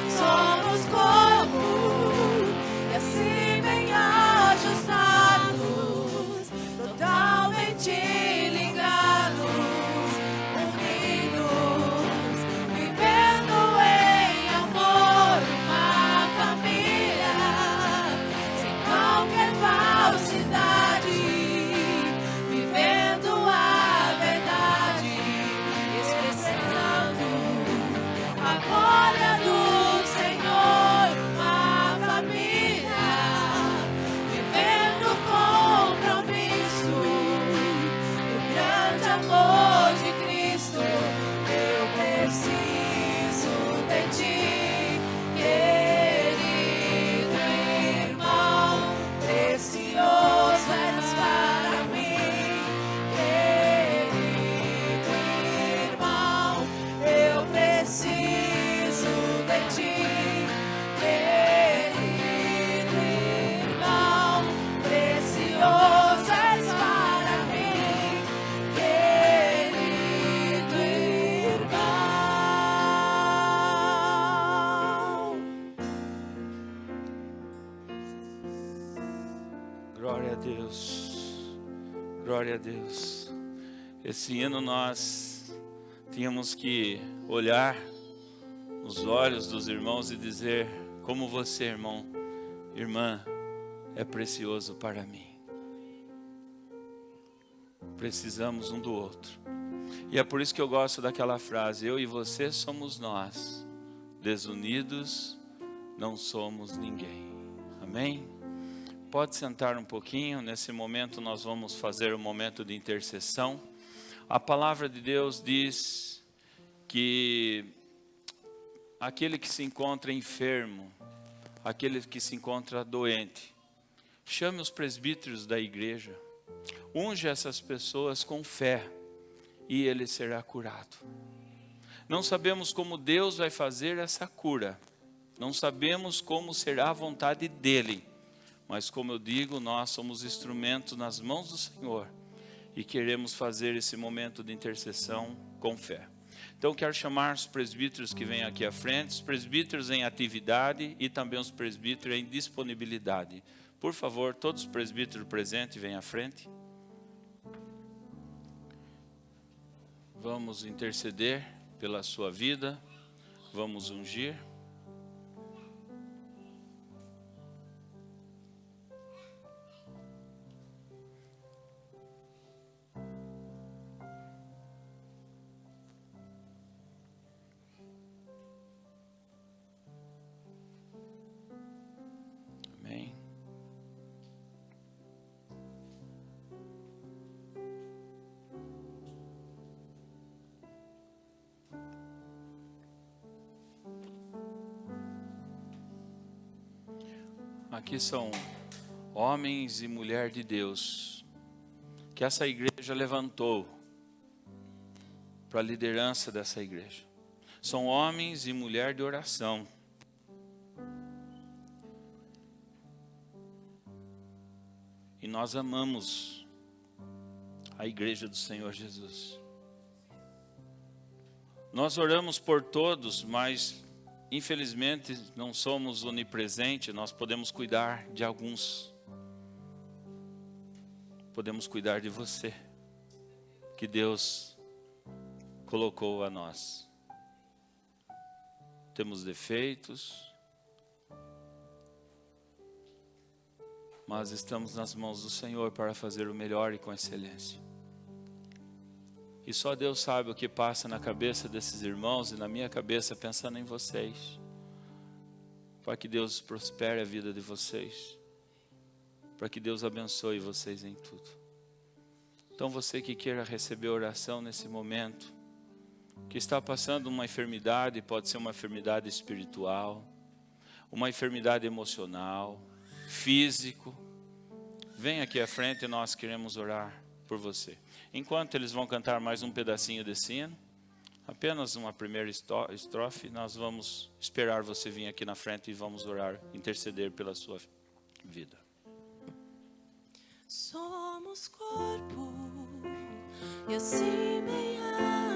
Somos como e assim bem ajustados, totalmente ligados, unidos, vivendo em amor, uma família, sem qualquer falsidade, vivendo a verdade, expressando a glória do Senhor, uma família, vivendo o compromisso do grande amor de Cristo. Eu preciso de ti, querido irmão, precioso és para mim, querido irmão, eu preciso de ti, querido irmão, precioso és para mim, querido irmão. Glória a Deus. Glória a Deus. Esse hino nós tínhamos que olhar nos olhos dos irmãos e dizer: como você, irmão, irmã, é precioso para mim. Precisamos um do outro. E é por isso que eu gosto daquela frase: eu e você somos nós, desunidos não somos ninguém. Amém? Pode sentar um pouquinho. Nesse momento nós vamos fazer um momento de intercessão. A palavra de Deus diz que aquele que se encontra enfermo, aquele que se encontra doente, chame os presbíteros da igreja, unge essas pessoas com fé e ele será curado. Não sabemos como Deus vai fazer essa cura, não sabemos como será a vontade dele, mas como eu digo, nós somos instrumentos nas mãos do Senhor e queremos fazer esse momento de intercessão com fé. Então quero chamar os presbíteros que vêm aqui à frente, os presbíteros em atividade e também os presbíteros em disponibilidade. Por favor, todos os presbíteros presentes venham à frente. Vamos interceder pela sua vida, vamos ungir. Amém. Aqui são homens e mulheres de Deus que essa igreja levantou para a liderança dessa igreja. São homens e mulheres de oração. E nós amamos a igreja do Senhor Jesus. Nós oramos por todos, mas infelizmente não somos onipresentes. Nós podemos cuidar de alguns. Podemos cuidar de você, que Deus colocou a nós. Temos defeitos, mas estamos nas mãos do Senhor para fazer o melhor e com excelência. E só Deus sabe o que passa na cabeça desses irmãos e na minha cabeça pensando em vocês. Para que Deus prospere a vida de vocês. Para que Deus abençoe vocês em tudo. Então você que queira receber oração nesse momento, que está passando uma enfermidade, pode ser uma enfermidade espiritual, uma enfermidade emocional, físico, vem aqui à frente e nós queremos orar por você. Enquanto eles vão cantar mais um pedacinho desse hino, apenas uma primeira estrofe, nós vamos esperar você vir aqui na frente e vamos orar, interceder pela sua vida. Somos corpo e assim bem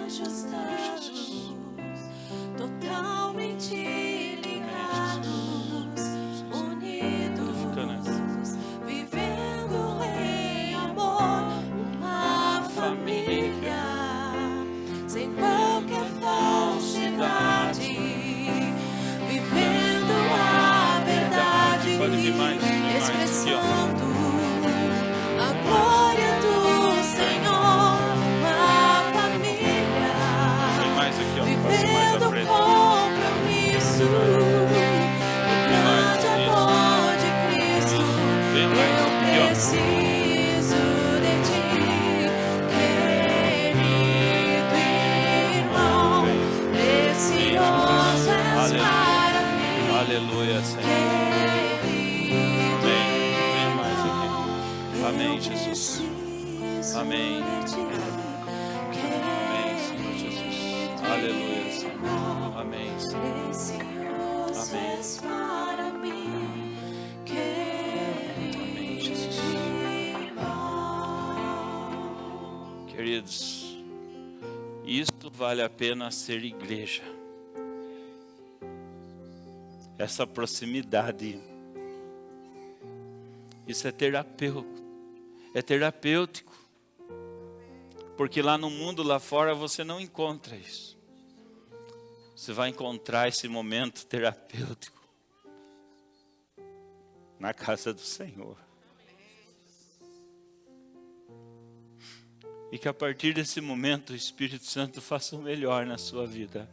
ajustados, totalmente ligados, unidos, vivendo em amor, uma família, sem qualquer falsidade, vivendo a verdade, Pode vir mais, expressando a glória do Senhor, uma família, Vem mais aqui, ó. Passa mais vivendo à frente. compromisso, o grande amor de Cristo. Vem mais Eu aqui, ó. preciso de ti, querido irmão, precioso és para mim, Aleluia, Senhor. querido Vem mais aqui. Amém, Jesus. preciso Amém. de ti, Amém, Senhor Jesus. Aleluia, Senhor. Amém, Senhor. precioso Amém. és para mim, querido Amém, Jesus. irmão. Queridos, isto vale a pena ser igreja. Essa proximidade. Isso é terapêutico. Porque lá no mundo, lá fora, você não encontra isso. Você vai encontrar esse momento terapêutico na casa do Senhor. E que a partir desse momento o Espírito Santo faça o melhor na sua vida.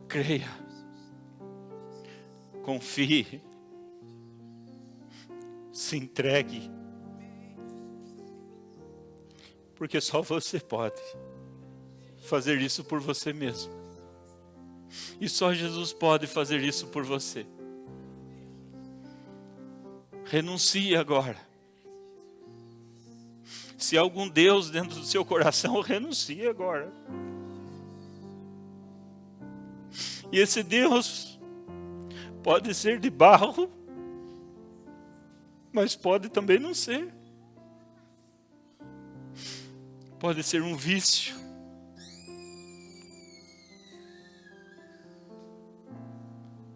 Creia. Confie. Se entregue. Porque só você pode fazer isso por você mesmo. E só Jesus pode fazer isso por você. Renuncie agora. Se há algum Deus dentro do seu coração, renuncie agora. E esse Deus pode ser de barro, mas pode também não ser. Pode ser um vício.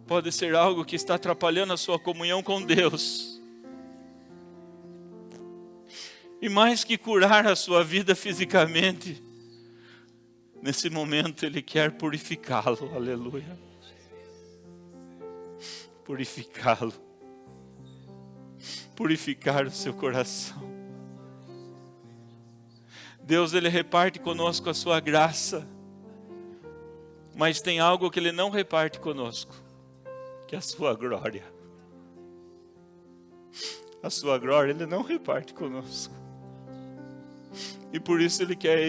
Pode ser algo que está atrapalhando a sua comunhão com Deus. E mais que curar a sua vida fisicamente, nesse momento Ele quer purificá-lo, aleluia. Purificá-lo. Purificar o seu coração. Deus, Ele reparte conosco a sua graça, mas tem algo que Ele não reparte conosco, que é a sua glória. A sua glória Ele não reparte conosco. E por isso Ele quer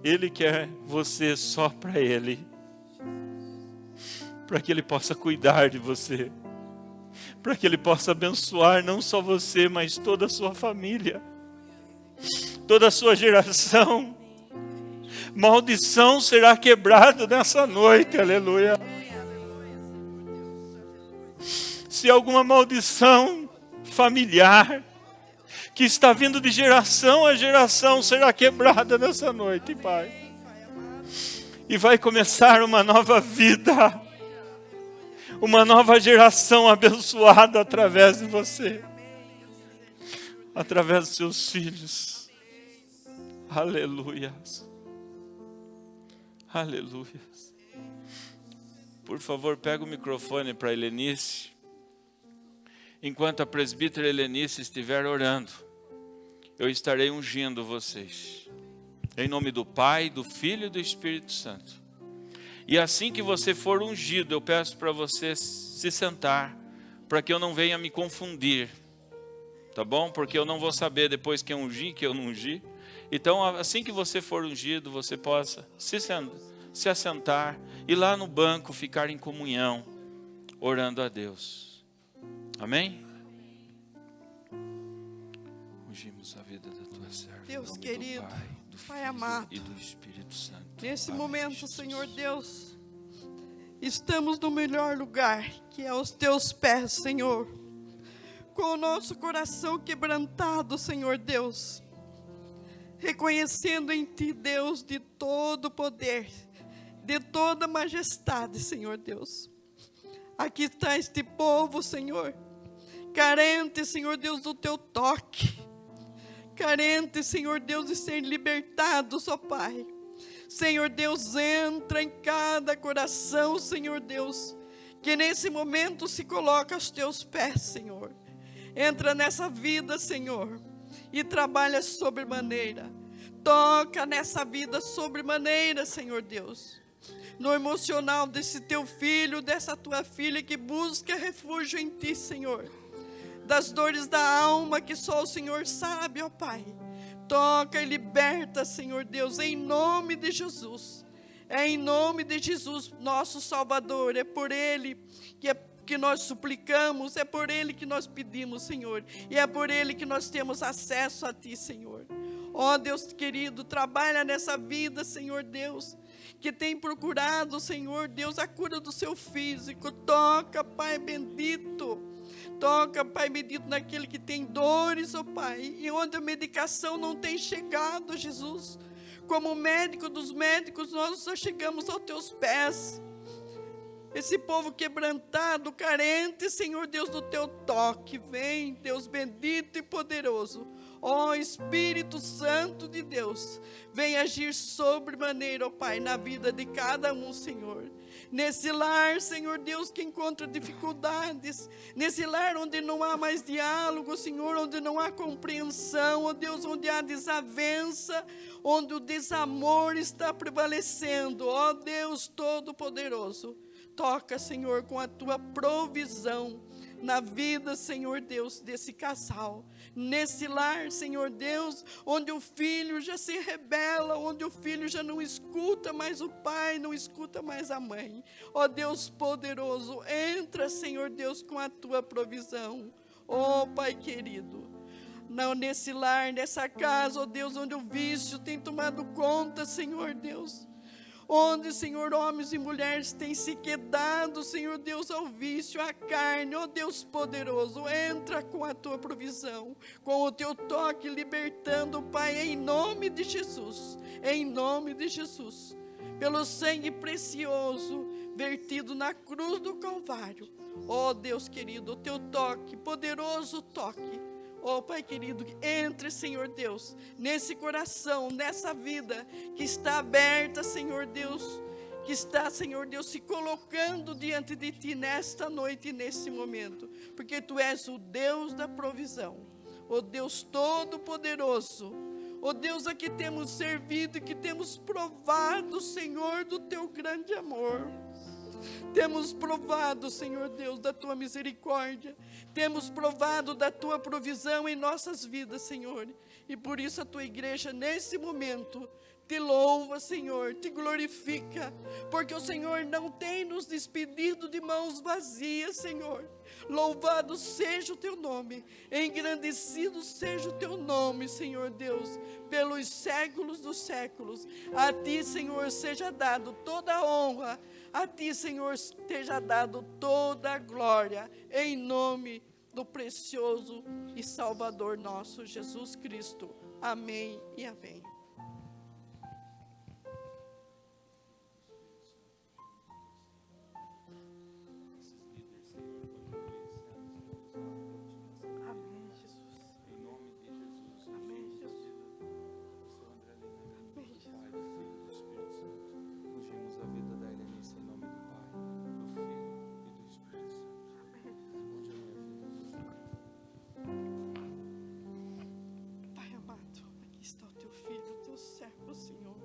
Ele quer você só para Ele. Para que Ele possa cuidar de você. Para que Ele possa abençoar não só você, mas toda a sua família. Toda a sua geração. Maldição será quebrada nessa noite, aleluia. Se alguma maldição familiar que está vindo de geração a geração será quebrada nessa noite, Pai. E vai começar uma nova vida. Uma nova geração abençoada através de você. Através dos seus filhos. Aleluia. Aleluia. Por favor, pega o microfone para a Helenice. Enquanto a presbítera Helenice estiver orando, eu estarei ungindo vocês. Em nome do Pai, do Filho e do Espírito Santo. E assim que você for ungido, eu peço para você se sentar, para que eu não venha me confundir. Tá bom? Porque eu não vou saber depois que eu ungi, que eu não ungi. Então, assim que você for ungido, você possa se assentar e lá no banco ficar em comunhão, orando a Deus. Amém? Ungimos a vida da tua serva. Deus em nome querido, do Pai, do Pai Filho amado, e do Espírito Santo. nesse Amém, momento, Jesus. Senhor Deus, estamos no melhor lugar, que é aos teus pés, Senhor. com o nosso coração quebrantado, Senhor Deus, reconhecendo em Ti, Deus, de todo poder, de toda majestade, Senhor Deus. Aqui está este povo, Senhor, carente, Senhor Deus, do Teu toque, carente, Senhor Deus, de ser libertados, ó Pai. Senhor Deus, entra em cada coração, Senhor Deus, que nesse momento se coloca aos Teus pés, Senhor. Entra nessa vida, Senhor, e trabalha sobremaneira. Toca nessa vida sobremaneira, Senhor Deus. No emocional desse Teu filho, dessa Tua filha que busca refúgio em Ti, Senhor. Das dores da alma que só o Senhor sabe, ó Pai. Toca e liberta, Senhor Deus, em nome de Jesus. É em nome de Jesus, nosso Salvador. É por Ele que nós suplicamos, é por Ele que nós pedimos, Senhor. E é por Ele que nós temos acesso a Ti, Senhor. Ó Deus querido, trabalha nessa vida, Senhor Deus, que tem procurado, Senhor Deus, a cura do seu físico. Toca, Pai bendito. Toca, Pai bendito, naquele que tem dores, ó Pai, e onde a medicação não tem chegado, Jesus. Como médico dos médicos, nós só chegamos aos Teus pés. Esse povo quebrantado, carente, Senhor Deus, do Teu toque. Vem, Deus bendito e poderoso. Ó Espírito Santo de Deus, vem agir sobremaneira, ó Pai, na vida de cada um, Senhor. Nesse lar, Senhor Deus, que encontra dificuldades, nesse lar onde não há mais diálogo, Senhor, onde não há compreensão, ó Deus, onde há desavença, onde o desamor está prevalecendo, ó Deus Todo-Poderoso. Toca, Senhor, com a Tua provisão na vida, Senhor Deus, desse casal. Nesse lar, Senhor Deus, onde o filho já se rebela, onde o filho já não escuta mais o pai, não escuta mais a mãe. Ó Deus poderoso, entra, Senhor Deus, com a Tua provisão. Ó Pai querido, não, nesse lar, nessa casa, ó Deus, onde o vício tem tomado conta, Senhor Deus. Onde, Senhor, homens e mulheres têm se quedado, Senhor Deus, ao vício, à carne, ó Deus poderoso, entra com a Tua provisão, com o Teu toque, libertando, Pai, em nome de Jesus, pelo sangue precioso, vertido na cruz do Calvário, ó Deus querido, o Teu toque, poderoso toque, ó Pai querido, entre, Senhor Deus, nesse coração, nessa vida que está aberta, Senhor Deus, que está, Senhor Deus, se colocando diante de Ti nesta noite e nesse momento, porque Tu és o Deus da provisão, o Deus Todo-Poderoso, o Deus a que temos servido e que temos provado, Senhor, do Teu grande amor. Temos provado, Senhor Deus, da Tua misericórdia. Temos provado da Tua provisão em nossas vidas, Senhor. E por isso a Tua igreja, nesse momento, Te louva, Senhor, Te glorifica. Porque o Senhor não tem nos despedido de mãos vazias, Senhor. Louvado seja o Teu nome. Engrandecido seja o Teu nome, Senhor Deus, pelos séculos dos séculos. A Ti, Senhor, seja dado toda a honra. A Ti, Senhor, esteja dado toda a glória, em nome do precioso e Salvador nosso, Jesus Cristo. Amém e amém. Amém, Jesus. Em nome de Jesus. Amém, Jesus. Pai, do Filho e do Espírito Santo. Ungimos a vida da Helenice em nome do Pai, do Filho e do Espírito Santo. Unge a minha vida. Pai amado, aqui está o Teu filho, o Teu servo, Senhor.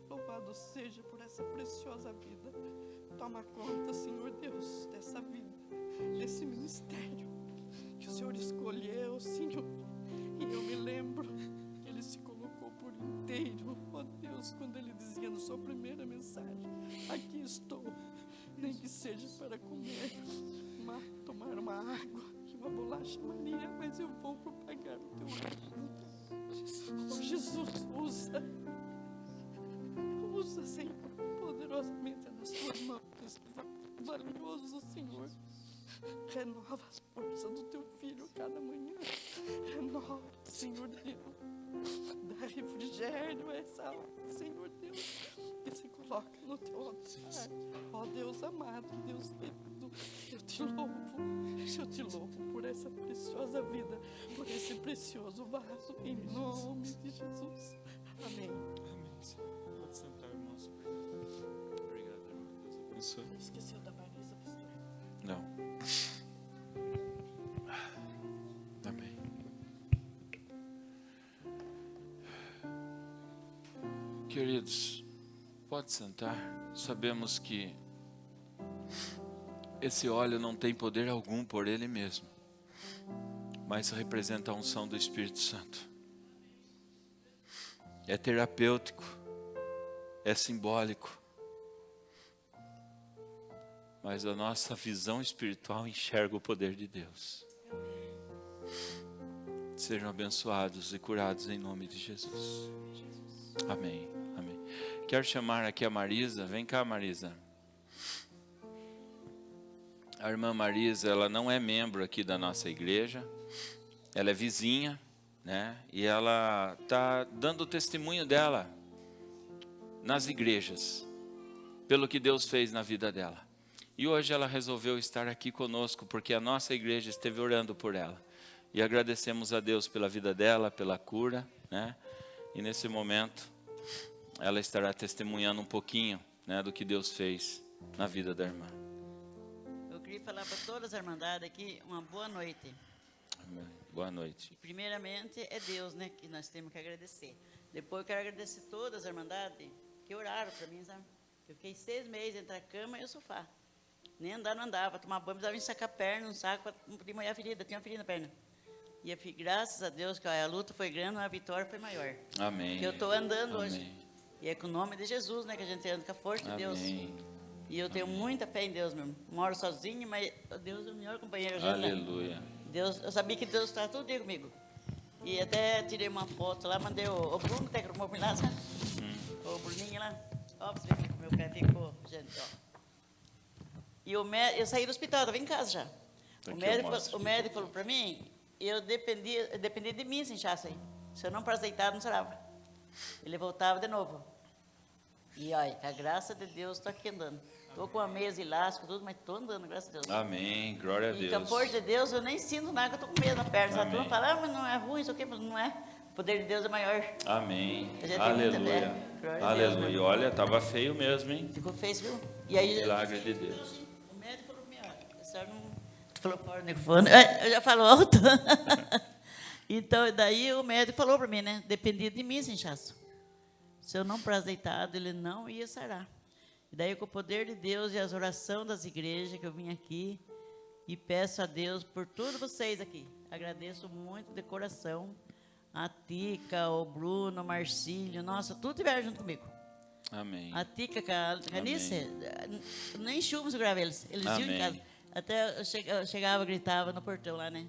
Louvado seja por essa preciosa vida. Toma conta, Senhor Deus, dessa vida, desse ministério que o Senhor escolheu, Senhor. E eu me lembro que Ele se colocou por inteiro, ó Deus, quando Ele dizia na sua primeira mensagem: aqui estou, nem que seja para comer, tomar uma água e uma bolacha Maria, mas eu vou propagar o Teu reino. Oh, Jesus, usa, Senhor, poderosamente nas Tuas mãos, valioso, Senhor. Renova as forças do teu filho cada manhã. Renova, Senhor Deus. Dá refrigério a essa alma, Senhor Deus, que se coloca no teu altar. Ó Deus amado, Deus querido, eu te louvo por essa preciosa vida, por esse precioso vaso, em nome de Jesus. Amém. Amém, Senhor. Pode sentar, irmãos. Obrigado, irmão. Deus abençoe. Esqueceu da Marisa, pastor. Não. Amém. Queridos, pode sentar. Sabemos que esse óleo não tem poder algum por ele mesmo, mas representa a unção do Espírito Santo. É terapêutico, é simbólico, mas a nossa visão espiritual enxerga o poder de Deus. Sejam abençoados e curados em nome de Jesus. Amém, amém. Quero chamar aqui a Marisa. Vem cá, Marisa. A irmã Marisa, ela não é membro aqui da nossa igreja. Ela é vizinha, né? E ela está dando o testemunho dela nas igrejas, pelo que Deus fez na vida dela. E hoje ela resolveu estar aqui conosco, porque a nossa igreja esteve orando por ela. E agradecemos a Deus pela vida dela, pela cura, né? E nesse momento, ela estará testemunhando um pouquinho, né, do que Deus fez na vida da irmã. Eu queria falar para todas as irmandades aqui uma boa noite. Amém. Boa noite. Primeiramente é Deus, né, que nós temos que agradecer. Depois eu quero agradecer todas as irmandades que oraram para mim, sabe? Eu fiquei 6 meses entre a cama e o sofá. Nem andar não andava, tomar banho, precisava ensacar a perna, um saco para não poder molhar a ferida, tinha uma ferida na perna. E eu fiquei, graças a Deus, que a luta foi grande, a vitória foi maior. Amém. Que eu estou andando Amém. hoje. E é com o nome de Jesus, né, que a gente anda com a força de Deus. Amém. E eu tenho muita fé em Deus mesmo. Moro sozinho, mas Deus é o melhor companheiro. Já, né? Aleluia. Deus, eu sabia que Deus está todo dia comigo. E até tirei uma foto lá, mandei o Bruno, que arrumou para mim lá, sabe? O Bruninho lá. Ó, pra você ver como meu pé ficou, gente, ó. E eu saí do hospital, estava em casa já. O médico falou para mim, eu dependia de mim se inchasse aí. Se eu não para deitado, não sarava. Ele voltava de novo. E olha, com a graça de Deus, estou aqui andando. Estou com a mesa elástica, tudo, mas estou andando, graças a Deus. Amém. Glória a E com a Deus. força de Deus, eu nem sinto nada, que eu estou com medo na perna. A Amém. turma fala, mas não é ruim, isso aqui, mas não é. O poder de Deus é maior. Amém. A gente tem muita Aleluia. fé. Glória a Aleluia. Deus, E né? olha, estava feio mesmo, hein? Ficou feio, viu? E aí, Milagre de Deus. o médico falou para mim, ó, a senhora não... Tu falou fora do microfone. Eu já falo alto. Então, daí o médico falou para mim, né? Dependia de mim esse inchaço. Se eu não parasse deitado, ele não ia sarar. E daí, com o poder de Deus e as orações das igrejas, que eu vim aqui e peço a Deus por todos vocês aqui. Agradeço muito de coração a Tica, o Bruno, o Marcílio. Nossa, tudo estiveram junto comigo. Amém. A Tica, com a Canice, nem chuva segurava eles. Eles iam Amém. em casa. Até eu chegava, gritava no portão lá, né?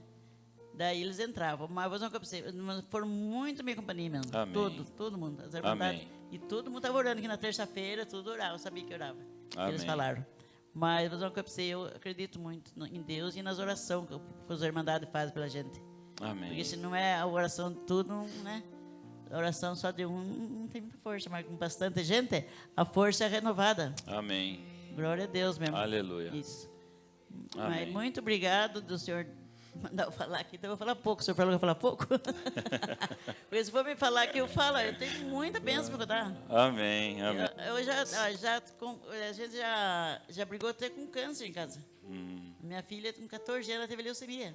Daí eles entravam. Mas vou dizer uma coisa pra você, mas foram muito minha companhia mesmo. Amém. Todo mundo. As irmandades. Amém. E todo mundo estava orando aqui na terça-feira, tudo orava. Eu sabia que orava. Amém. Eles falaram. Mas vou dizer uma coisa pra você, eu acredito muito em Deus e nas orações que as irmandades fazem pela gente. Amém. Porque se não é a oração de tudo, né? A oração só de um não tem muita força, mas com bastante gente, a força é renovada. Amém. Glória a Deus mesmo. Aleluia. Isso. Amém. Mas muito obrigado do senhor mandar eu falar aqui. Então eu vou falar pouco. O senhor falou que eu vou falar pouco? Porque se for me falar que eu falo, eu tenho muita bênção para contar. Amém. Amém. Eu a gente já brigou até com câncer em casa. Minha filha, com 14 anos, ela teve leucemia.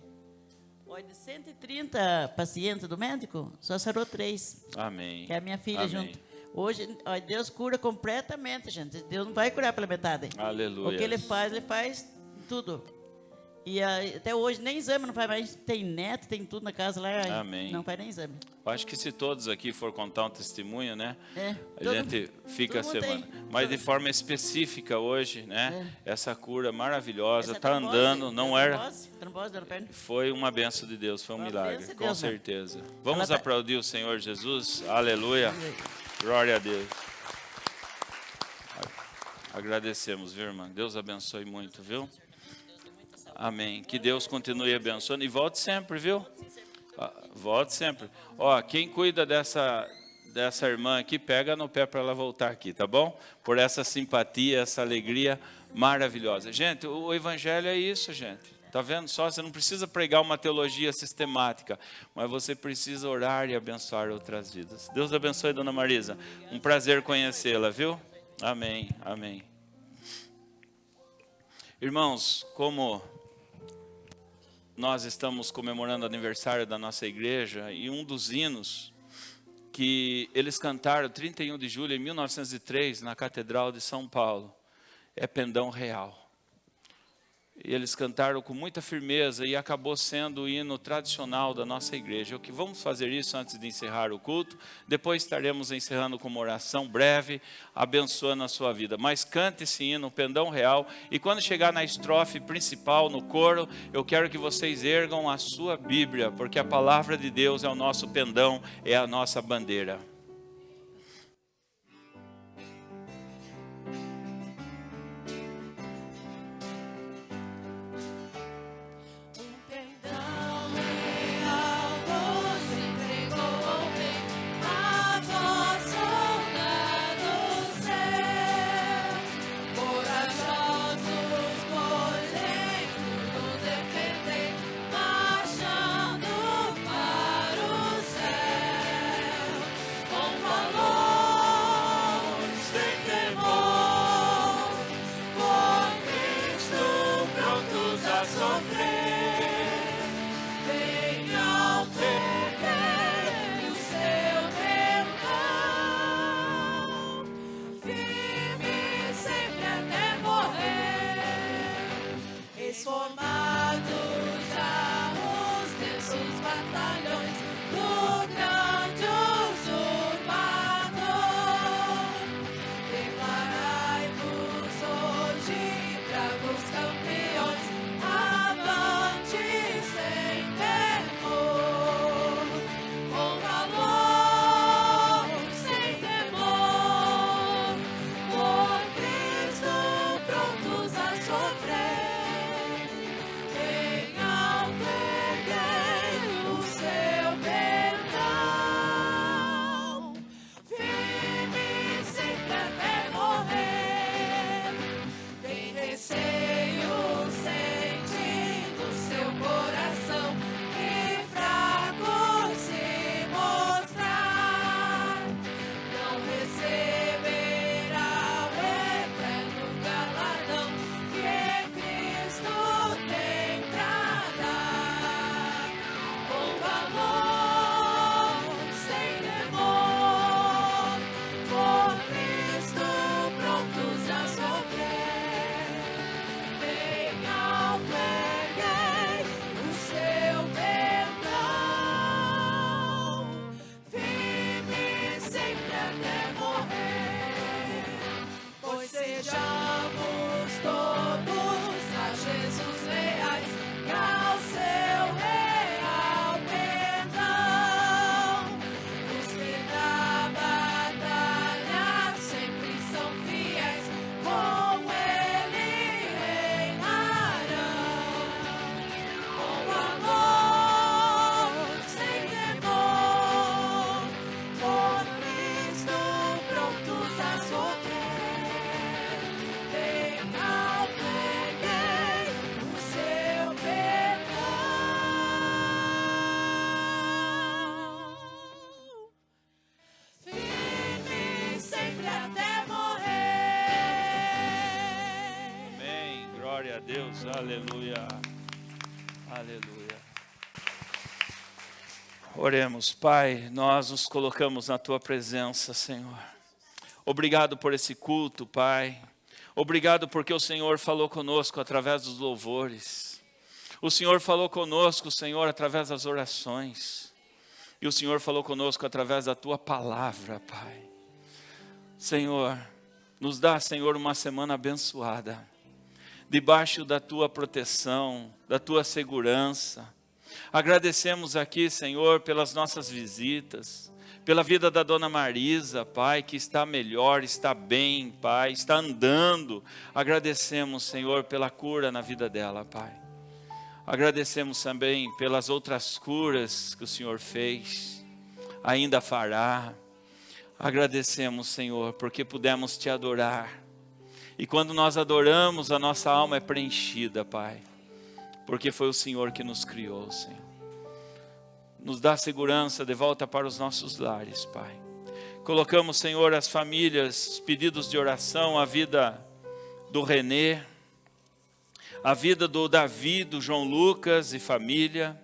Olha, de 130 pacientes do médico, só sarou 3. Amém. Que é a minha filha Amém. junto. Hoje, olha, Deus cura completamente, gente. Deus não vai curar pela metade. Aleluia. O que ele faz tudo. E até hoje nem exame não faz mais. Tem neto, tem tudo na casa lá. Amém. Não faz nem exame. Eu acho que se todos aqui for contar um testemunho, né? A todo- gente fica a todo mundo semana. tem. Mas de forma específica hoje, né? Essa cura maravilhosa, Essa está trombose, andando, não era? Trombose da perna. Foi uma benção de Deus, foi um Uma milagre, benção de com Deus, né? certeza. Vamos Ela tá- aplaudir o Senhor Jesus? Aleluia. Glória a Deus. Agradecemos, viu, irmã? Deus abençoe muito, viu? Amém. Que Deus continue abençoando. E volte sempre, viu? Volte sempre. Ó, quem cuida dessa irmã aqui, pega no pé para ela voltar aqui, tá bom? Por essa simpatia, essa alegria maravilhosa. Gente, o evangelho é isso, gente. Tá vendo só? Você não precisa pregar uma teologia sistemática, mas você precisa orar e abençoar outras vidas. Deus abençoe, dona Marisa. Um prazer conhecê-la, viu? Amém, amém. Irmãos, como nós estamos comemorando o aniversário da nossa igreja, e um dos hinos que eles cantaram 31 de julho de 1903 na Catedral de São Paulo é Pendão Real. E eles cantaram com muita firmeza e acabou sendo o hino tradicional da nossa igreja. O que vamos fazer isso antes de encerrar o culto. Depois estaremos encerrando com uma oração breve, abençoando a sua vida. Mas cante esse hino, Pendão Real. E quando chegar na estrofe principal, no coro, eu quero que vocês ergam a sua Bíblia, porque a palavra de Deus é o nosso pendão, é a nossa bandeira. Deus, aleluia, aleluia. Oremos, Pai, nós nos colocamos na Tua presença, Senhor. Obrigado por esse culto, Pai. Obrigado porque o Senhor falou conosco através dos louvores. O Senhor falou conosco, Senhor, através das orações. E o Senhor falou conosco através da Tua palavra, Pai. Senhor, nos dá, Senhor, uma semana abençoada. Debaixo da Tua proteção, da Tua segurança. Agradecemos aqui, Senhor, pelas nossas visitas, pela vida da Dona Marisa, Pai, que está melhor, está bem, Pai, está andando. Agradecemos, Senhor, pela cura na vida dela, Pai. Agradecemos também pelas outras curas que o Senhor fez, ainda fará. Agradecemos, Senhor, porque pudemos te adorar. E quando nós adoramos, a nossa alma é preenchida, Pai. Porque foi o Senhor que nos criou, Senhor. Nos dá segurança de volta para os nossos lares, Pai. Colocamos, Senhor, as famílias, os pedidos de oração, a vida do Renê, a vida do Davi, do João Lucas e família,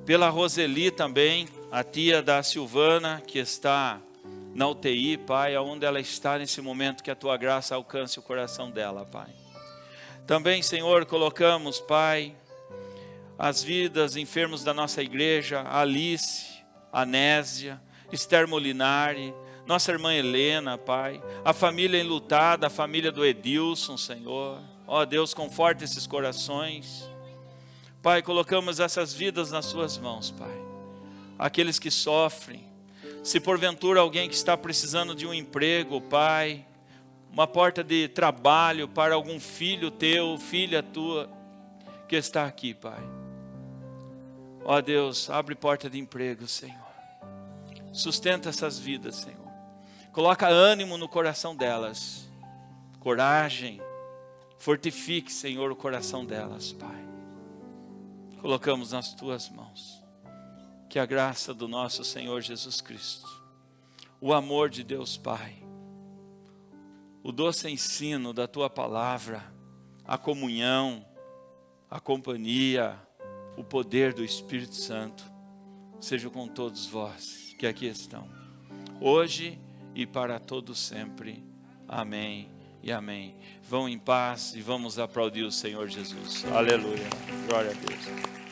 pela Roseli também, a tia da Silvana, que está na UTI, Pai, aonde ela está nesse momento, que a Tua graça alcance o coração dela, Pai. Também, Senhor, colocamos, Pai, as vidas enfermos da nossa igreja, a Alice, a Nésia, Esther Molinari, nossa irmã Helena, Pai, a família enlutada, a família do Edilson, Senhor. Ó Deus, conforta esses corações. Pai, colocamos essas vidas nas suas mãos, Pai. Aqueles que sofrem. Se porventura alguém que está precisando de um emprego, Pai, uma porta de trabalho para algum filho teu, filha tua, que está aqui, Pai. Ó Deus, abre porta de emprego, Senhor. Sustenta essas vidas, Senhor. Coloca ânimo no coração delas. Coragem. Fortifique, Senhor, o coração delas, Pai. Colocamos nas Tuas mãos. Que a graça do nosso Senhor Jesus Cristo, o amor de Deus Pai, o doce ensino da Tua palavra, a comunhão, a companhia, o poder do Espírito Santo, seja com todos vós que aqui estão, hoje e para todo sempre. Amém e amém. Vão em paz e vamos aplaudir o Senhor Jesus. Aleluia. Glória a Deus.